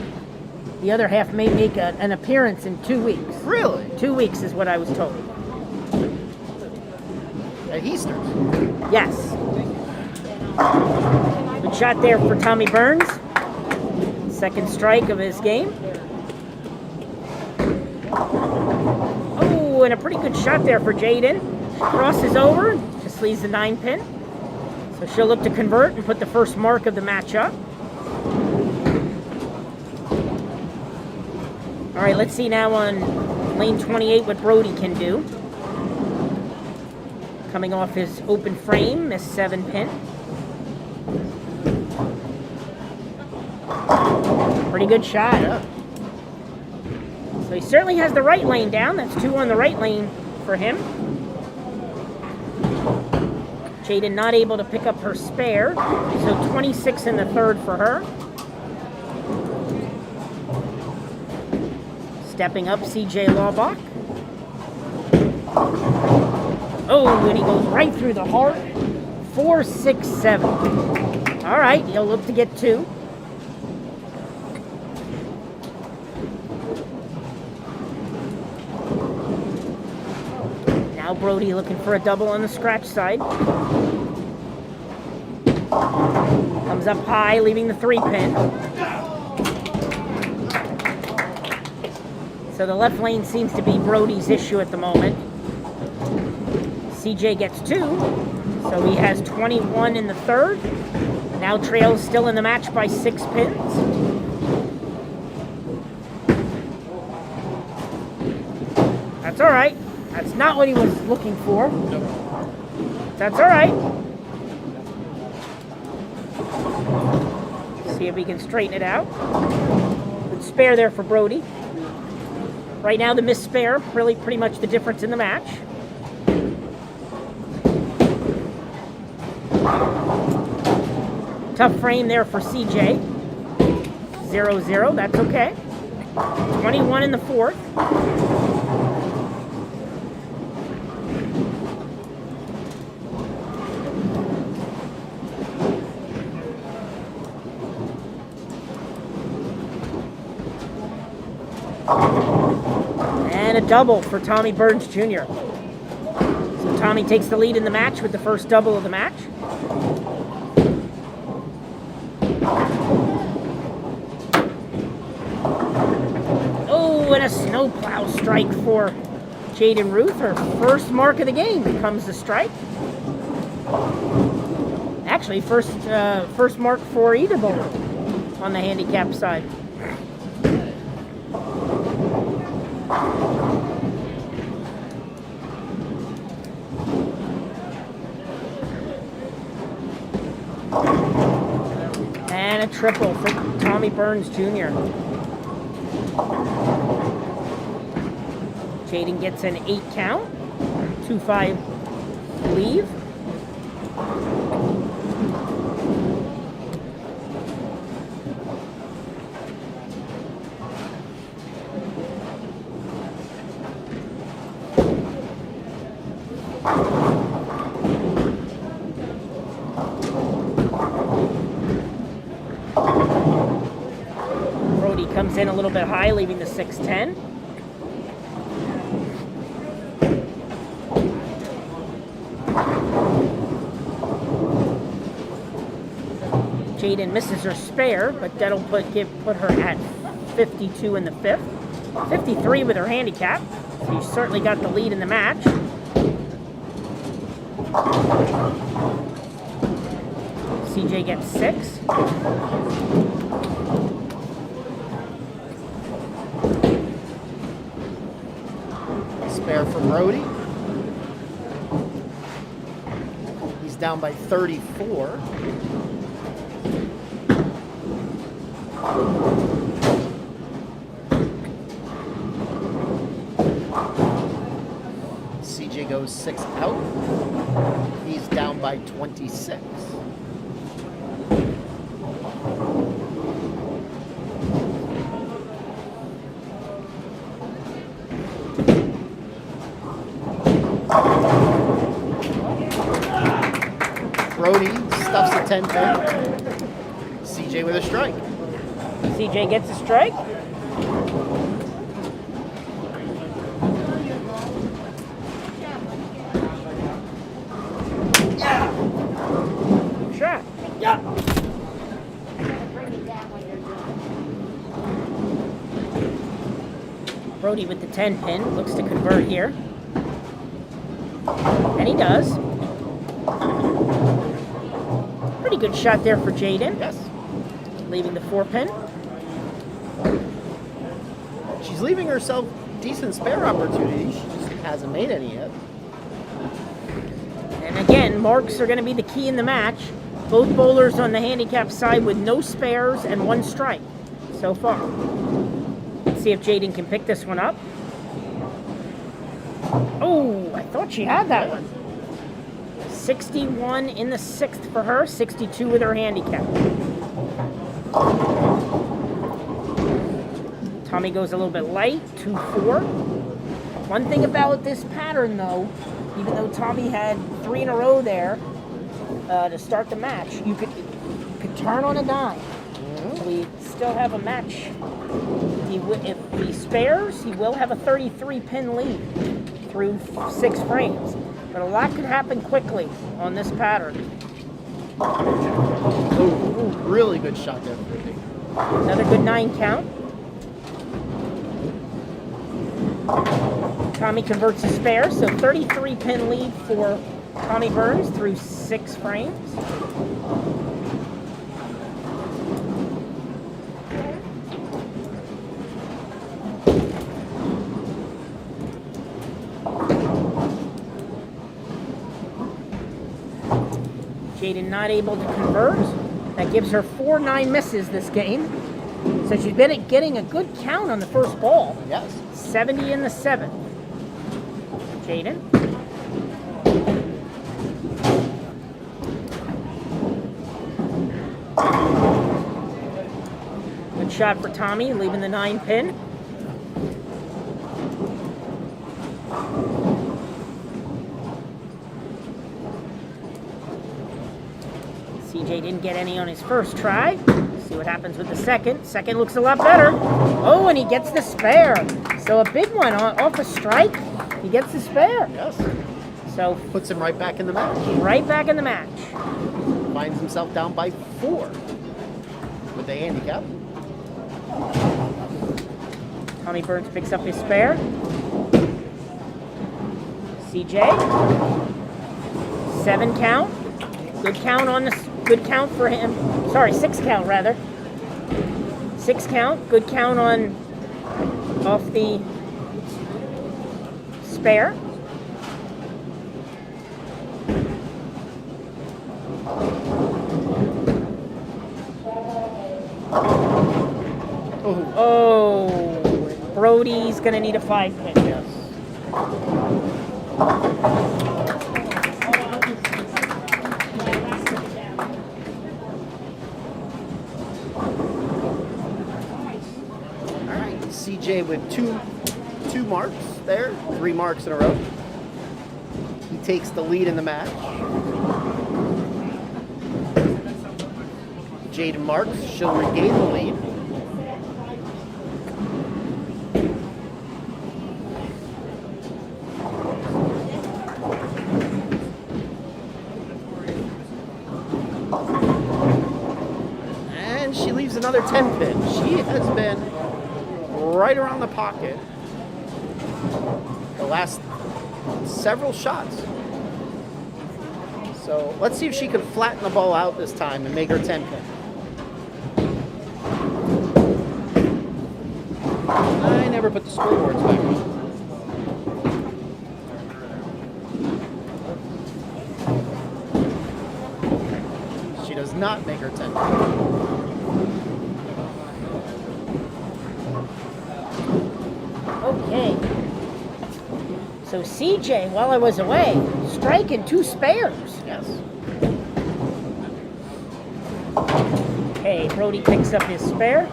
the other half may make an appearance in 2 weeks. Really? 2 weeks is what I was told. At Easter. Yes. Good shot there for Tommy Burns. Second strike of his game. Oh, and a pretty good shot there for Jaden. Crosses over, just leaves the 9-pin. So she'll look to convert and put the first mark of the match up. All right, let's see now on lane 28 what Brody can do. Coming off his open frame, missed 7-pin. Pretty good shot. Yeah. So he certainly has the right lane down. That's 2 on the right lane for him. Jaden not able to pick up her spare. So 26 in the third for her. Stepping up, CJ Laubach. Oh, and he goes right through the heart. 4, 6, 7. All right, he'll look to get 2. Now Brody looking for a double on the scratch side. Comes up high, leaving the 3-pin. So the left lane seems to be Brody's issue at the moment. CJ gets 2, so he has 21 in the third. Now trails still in the match by 6 pins. That's all right. That's not what he was looking for. That's all right. See if we can straighten it out. Good spare there for Brody. Right now, the missed spare, really pretty much the difference in the match. Tough frame there for CJ. 0-0, that's okay. 21 in the fourth. And a double for Tommy Burns Jr. So Tommy takes the lead in the match with the first double of the match. Oh, and a snowplow strike for Jaden Ruth. Her first mark of the game becomes the strike. Actually, first mark for either bowler on the handicap side. And a triple for Tommy Burns Jr. Jaden gets an 8 count, 2-5 leave. Brody comes in a little bit high, leaving the 6-10. Jaden misses her spare, but that'll put her at 52 in the fifth. 53 with her handicap. So she certainly got the lead in the match. CJ gets 6. Spare for Brody. He's down by 34. CJ goes 6 out. He's down by 26. Brody stuffs a 10 pin. CJ with a strike. CJ gets a strike. Good shot. Yeah. Brody with the 10 pin looks to convert here. And he does. Pretty good shot there for Jaden. Yes. Leaving the 4 pin. She's leaving herself decent spare opportunities. She just hasn't made any yet. And again, marks are going to be the key in the match. Both bowlers on the handicap side with no spares and 1 strike so far. Let's see if Jaden can pick this one up. Oh, I thought she had that one. 61 in the 6th for her, 62 with her handicap. Tommy goes a little bit light, 2-4. One thing about this pattern, though, even though Tommy had 3 in a row there to start the match, you could turn on a dime. We still have a match. If he spares, he will have a 33-pin lead through 6 frames. But a lot could happen quickly on this pattern. Oh, really good shot there, Rudy. Another good 9 count. Tommy converts a spare, so 33-pin lead for Tommy Burns through 6 frames. Jaden not able to convert. That gives her 4 9 misses this game. So she's been getting a good count on the first ball. Yes. 70 in the 7th. Jaden. Good shot for Tommy, leaving the 9 pin. CJ didn't get any on his first try. See what happens with the second. Second looks a lot better. Oh, and he gets the spare. So a big one off a strike. He gets the spare. Yes. So Puts him right back in the match. right back in the match. Finds himself down by 4 with the handicap. Tommy Burns picks up his spare. CJ. 7 count. Good count on the good count for him. Sorry, 6 count rather. 6 count. Good count on off the spare. Oh, Brody's gonna need a 5 pin. Yes. All right, CJ with two marks there, 3 marks in a row. He takes the lead in the match. Jaden marks, she'll regain the lead. And she leaves another 10 pin. She has been right around the pocket the last several shots. So let's see if she can flatten the ball out this time and make her 10 pin. I never put the scoreboards back on. She does not make her 10 pin. Okay. So CJ, while I was away, striking 2 spares. Yes. Okay, Brody picks up his spare.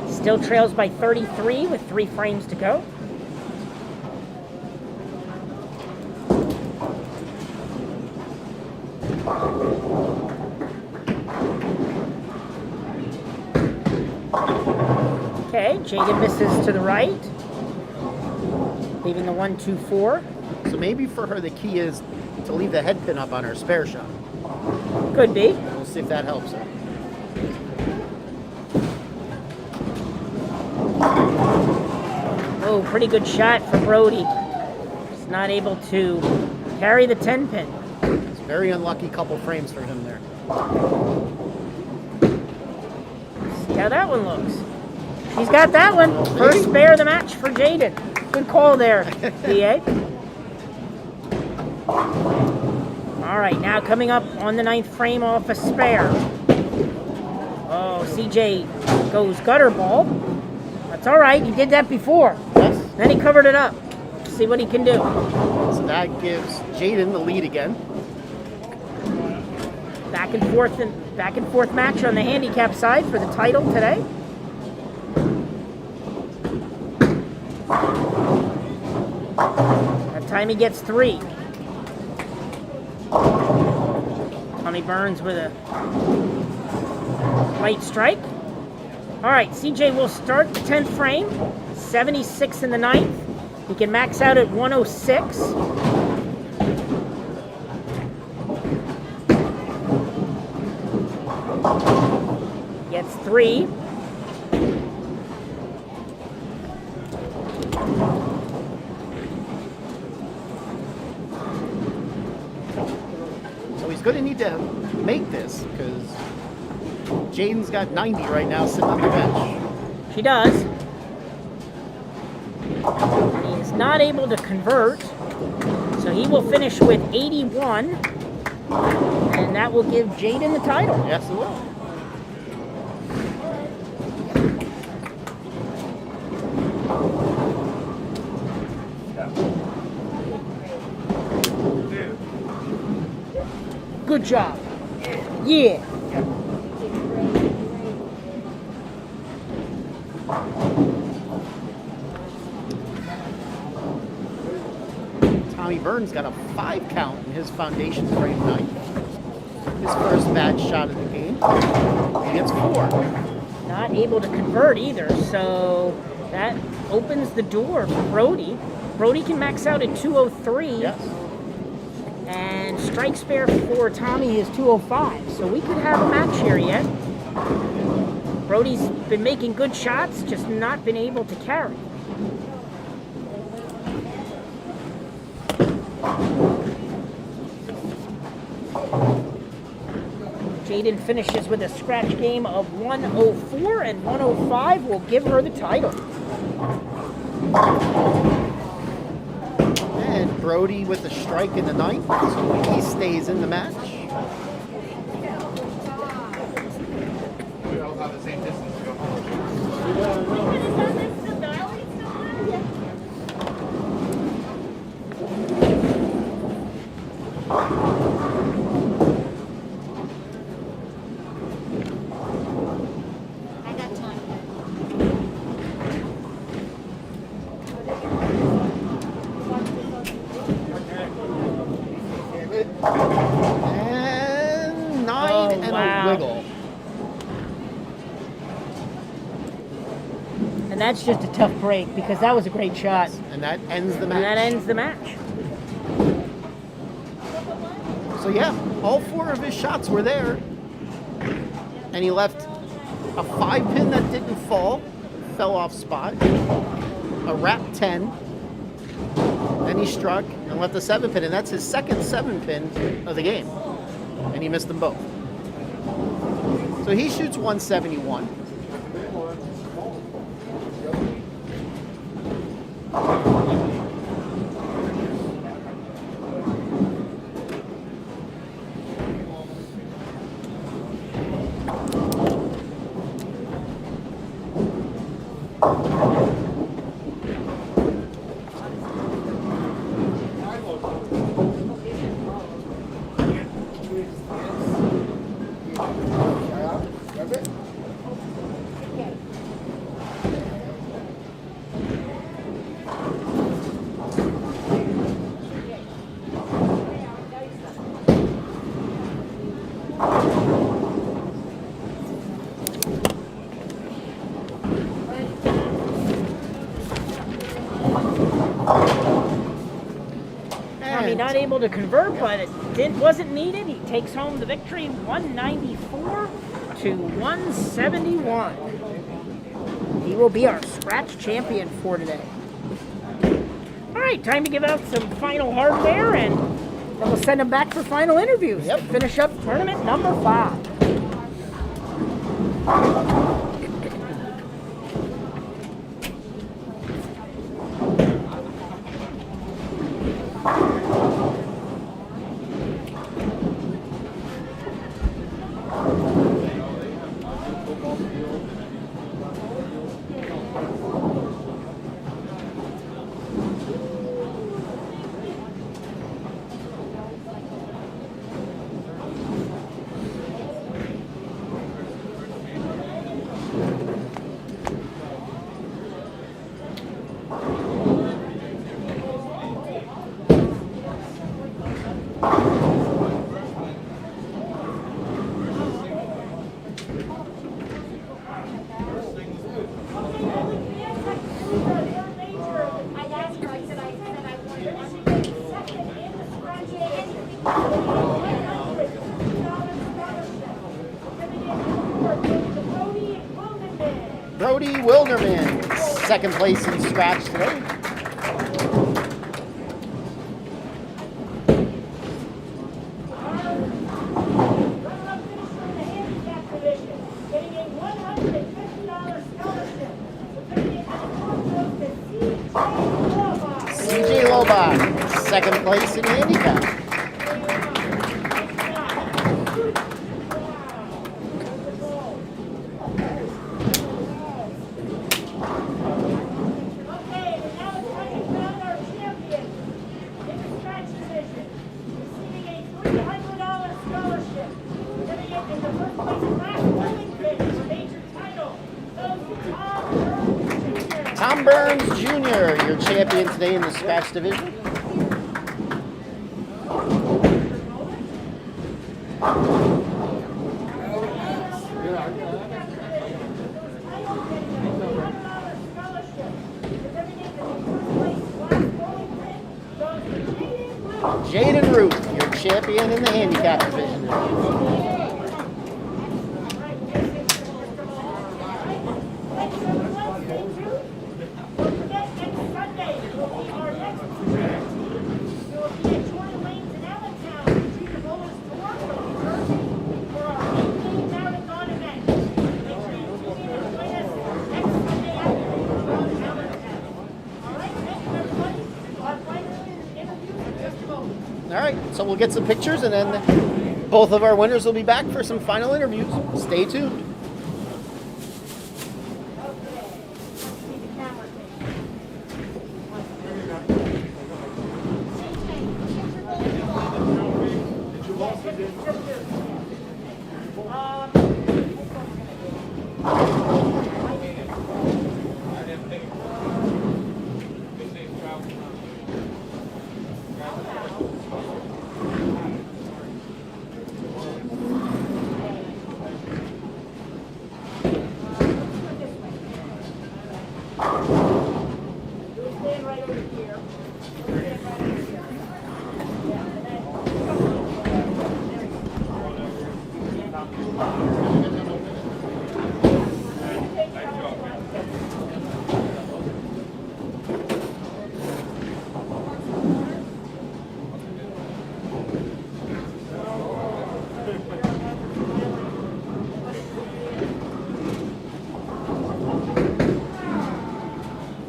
Still trails by 33 with 3 frames to go. Okay, Jaden misses to the right, leaving the 1-2-4. So maybe for her the key is to leave the head pin up on her spare shot. Could be. We'll see if that helps her. Oh, pretty good shot for Brody. Just not able to carry the 10 pin. It's a very unlucky couple frames for him there. See how that one looks. He's got that one. First spare of the match for Jaden. Good call there, DA. All right, now coming up on the 9th frame off a spare. Oh, CJ goes gutter ball. That's all right. He did that before. Yes. Then he covered it up. See what he can do. So that gives Jaden the lead again. Back and forth match on the handicap side for the title today. That time he gets 3. Tommy Burns with a light strike. All right, CJ will start the 10th frame, 76 in the 9th. He can max out at 106. Gets 3. So he's going to need to make this because Jaden's got 90 right now sitting on the bench. She does. And he is not able to convert. So he will finish with 81. And that will give Jaden the title. Yes, it will. Good job. Yeah. Tommy Burns got a 5 count in his foundation frame 9. His first bad shot of the game. He gets 4. Not able to convert either, so that opens the door for Brody. Brody can max out at 203. Yes. And strike spare for Tommy is 205. So we could have a match here yet. Brody's been making good shots, just not been able to carry. Jaden finishes with a scratch game of 104, and 105 will give her the title. And Brody with a strike in the 9th, so he stays in the match. We all have the same distance to go home. And 9 and wow. a wiggle. And that's just a tough break because that was a great shot. And that ends the match. And that ends the match. So yeah, all 4 of his shots were there. And he left a 5 pin that didn't fall, fell off spot, a wrap 10, then he struck and left a 7 pin, and that's his second 7 pin of the game. And he missed them both. So he shoots 171. Tommy not able to convert, but it wasn't needed. He takes home the victory, 194 to 171. He will be our scratch champion for today. All right, time to give out some final hardware, and then we'll send him back for final interviews. Yep. To finish up tournament number 5. second place in scratch today. Runner-up finisher in the handicap division, getting a $150 scholarship. Certificate and award goes to CJ CJ Lobach, second place in handicap. Okay, and now it's time to crown our champion in the scratch division, receiving a $300 scholarship. Getting it in the first place class bowling pin for major title. Goes to Tom Burns Jr. Tom Burns Jr., your champion today in the scratch division. Jaden Root, your champion in the handicap division. All right, so we'll get some pictures, and then both of our winners will be back for some final interviews. Stay tuned. Stand right over here. Stand right over here.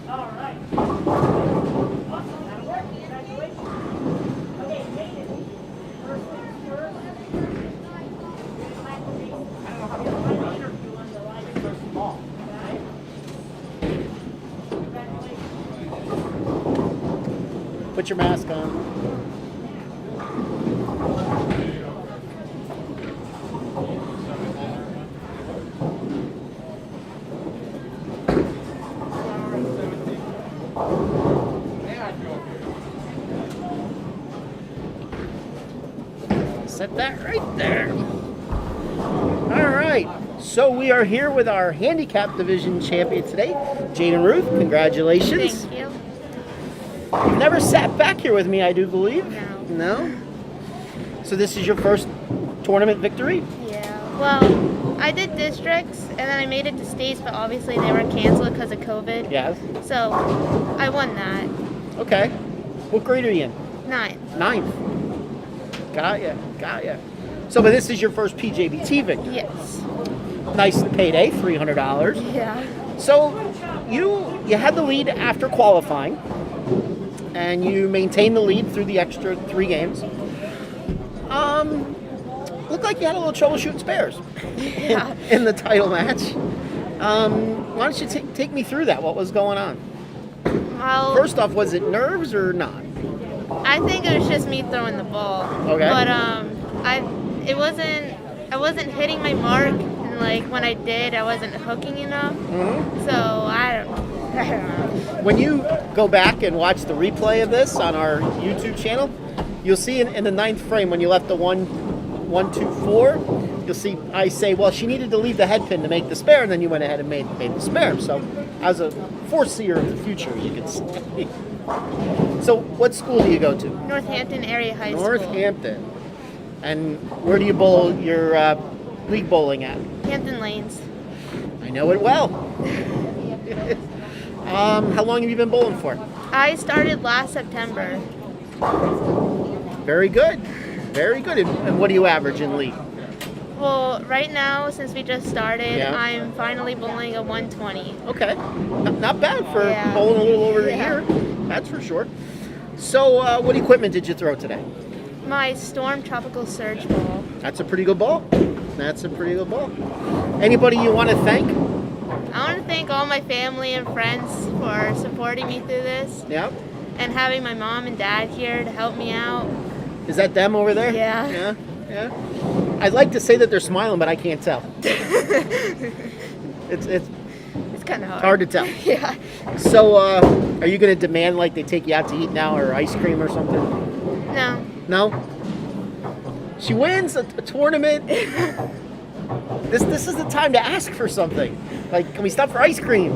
All right. Awesome. That'll work. Congratulations. Okay, Jaden. First things first. I don't know how to interview on the live. So small. Okay. Congratulations. Put your mask on. Set that right there. All right. So we are here with our handicap division champion today, Jaden Ruth. Congratulations. Thank you. You've never sat back here with me, I do believe. No. No? So this is your first tournament victory? Yeah. Well, I did districts and then I made it to states, but obviously they were canceled because of COVID. Yes. So I won that. Okay. What grade are you in? 9. Ninth. Got ya. Got ya. So, but this is your first PJBT victory. Yes. Nice payday, $300. Yeah. So, you had the lead after qualifying, and you maintained the lead through the extra 3 games. Looked like you had a little trouble shooting spares Yeah. in the title match. Why don't you take me through that? What was going on? Well, First off, was it nerves or not? I think it was just me throwing the ball. Okay. But I wasn't hitting my mark, and like when I did, I wasn't hooking enough. Mm-hmm. So I don't know. When you go back and watch the replay of this on our YouTube channel, you'll see in the 9th frame when you left the 1-2-4, you'll see I say, well, she needed to leave the head pin to make the spare, and then you went ahead and made the spare. So as a foreseer of the future, you can see. So what school do you go to? Northampton Area High School. Northampton. And where do you bowl your league bowling at? Hampton Lanes. I know it well. How long have you been bowling for? I started last September. Very good. Very good. And what do you average in league? Well, right now, since we just started, Yeah. I'm finally bowling a 120. Okay. Not bad for Yeah. bowling a little over a Yeah. year. That's for sure. So what equipment did you throw today? My Storm Tropical Surge ball. That's a pretty good ball. That's a pretty good ball. Anybody you want to thank? I want to thank all my family and friends for supporting me through this Yeah. and having my mom and dad here to help me out. Is that them over there? Yeah. Yeah. Yeah. I'd like to say that they're smiling, but I can't tell. It's It's kind of hard. hard to tell. Yeah. So, are you going to demand like they take you out to eat now or ice cream or something? No. No. She wins a tournament. This is the time to ask for something. Like, can we stop for ice cream?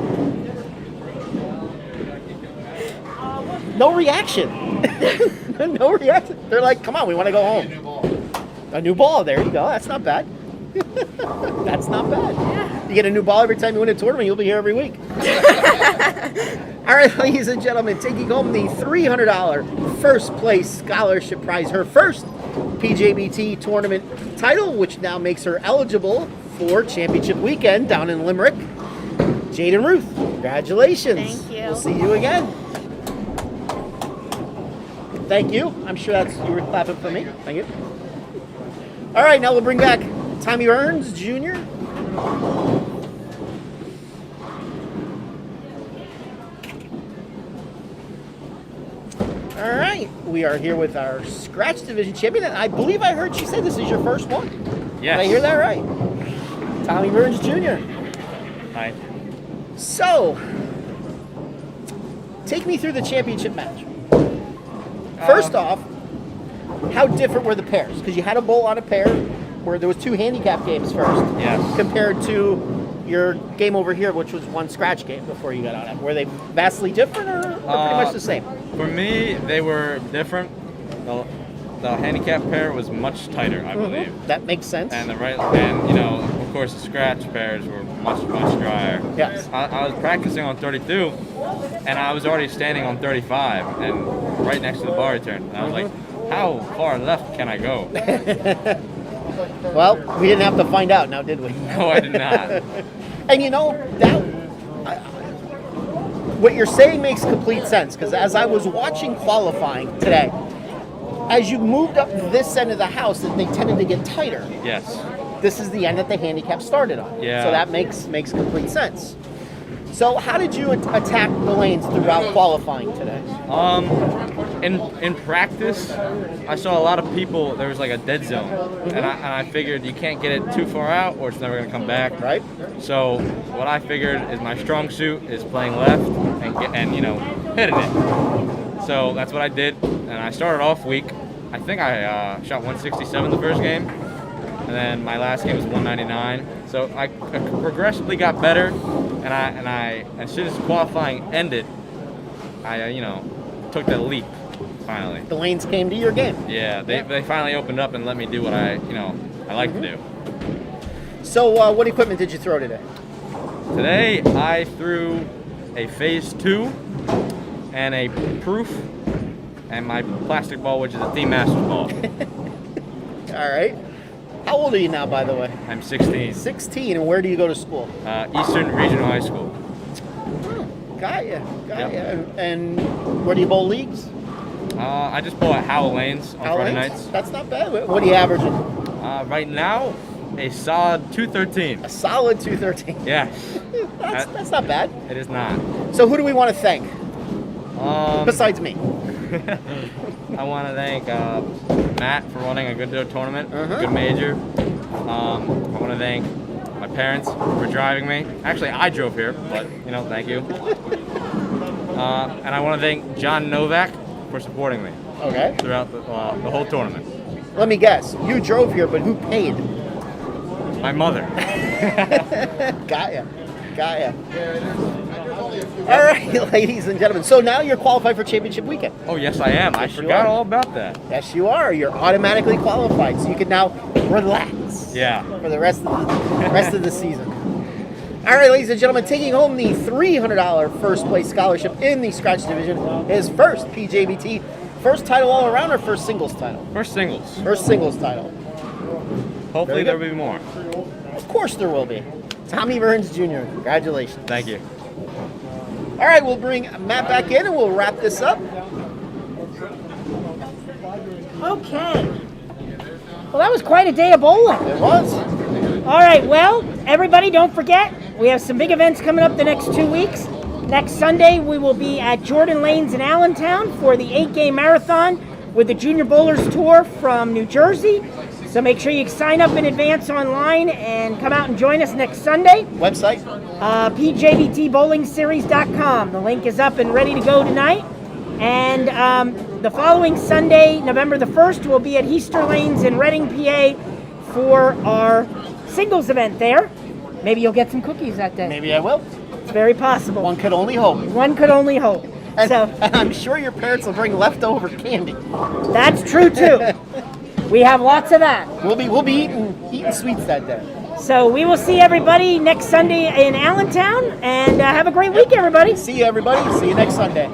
No reaction. No reaction. They're like, come on, we want to go home. A new ball. There you go. That's not bad. That's not bad. You get a new ball every time you win a tournament, you'll be here every week. All right, ladies and gentlemen, taking home the $300 first place scholarship prize, her first PJBT tournament title, which now makes her eligible for championship weekend down in Limerick. Jade and Ruth, congratulations. Thank you. We'll see you again. Thank you. I'm sure you were clapping for me. Thank you. All right, now we'll bring back Tommy Burns Jr. All right, we are here with our Scratch Division champion, and I believe I heard she said this is your first one. Yes. Did I hear that right? Tommy Burns Jr. Hi. So, take me through the championship match. First off, how different were the pairs? Because you had a bowl on a pair where there was 2 handicap games first. Yes. Compared to your game over here, which was 1 scratch game before you got on it. Were they vastly different or pretty much the same? For me, they were different. The handicap pair was much tighter, I believe. That makes sense. And of course, the scratch pairs were much drier. Yes. I was practicing on 32, and I was already standing on 35, and right next to the bar return. And I was like, how far left can I go? Well, we didn't have to find out now, did we? No, I did not. And you know, what you're saying makes complete sense, because as I was watching qualifying today, as you moved up this end of the house, they tended to get tighter. Yes. This is the end that the handicap started on. Yeah. So that makes complete sense. So how did you attack the lanes throughout qualifying today? In practice, I saw a lot of people. There was like a dead zone, and I figured you can't get it too far out, or it's never gonna come back. Right. So what I figured is my strong suit is playing left and hitting it. So that's what I did, and I started off weak. I think I shot 167 the first game, and then my last game was 199. So I progressively got better, and I as soon as qualifying ended, I took that leap finally. The lanes came to your game. Yeah, they finally opened up and let me do what I like to do. So what equipment did you throw today? Today I threw a phase 2 and a proof and my plastic ball, which is a Theme Masters ball. All right. How old are you now, by the way? I'm 16. 16, and where do you go to school? Eastern Regional High School. Got ya. Yep. And where do you bowl leagues? I just bowl at Howell Lanes on Friday nights. That's not bad. What are you averaging? Right now, a solid 213. A solid 213. Yeah. That's not bad. It is not. So who do we want to thank? Besides me. I want to thank Matt for running a good tournament, good major. I want to thank my parents for driving me. Actually, I drove here, but thank you. And I want to thank John Novak for supporting me. Okay. Throughout the whole tournament. Let me guess. You drove here, but who paid? My mother. Got ya. All right, ladies and gentlemen. So now you're qualified for championship weekend. Oh, yes, I am. I you forgot are. all about that. Yes, you are. You're automatically qualified, so you can now relax. Yeah. For the rest of the season. All right, ladies and gentlemen, taking home the $300 first place scholarship in the scratch division is first PJBT. First title all around or first singles title? First singles. First singles title. Hopefully Very there good. will be more. Of course there will be. Tommy Burns Jr., congratulations. Thank you. All right, we'll bring Matt back in and we'll wrap this up. Okay. Well, that was quite a day of bowling. It was. All right, well, everybody, don't forget, we have some big events coming up the next 2 weeks. Next Sunday, we will be at Jordan Lanes in Allentown for the 8-game marathon with the Junior Bowlers Tour from New Jersey. So make sure you sign up in advance online and come out and join us next Sunday. Website? PJBTBowlingSeries.com. The link is up and ready to go tonight. And the following Sunday, November the 1st, we'll be at Easter Lanes in Reading, PA for our singles event there. Maybe you'll get some cookies that day. Maybe I will. It's very possible. One could only hope. One could only hope. And, So and I'm sure your parents will bring leftover candy. that's true too. We have lots of that. We'll be eating sweets that day. So we will see everybody next Sunday in Allentown, and have a great week, everybody. See you, everybody. See you next Sunday.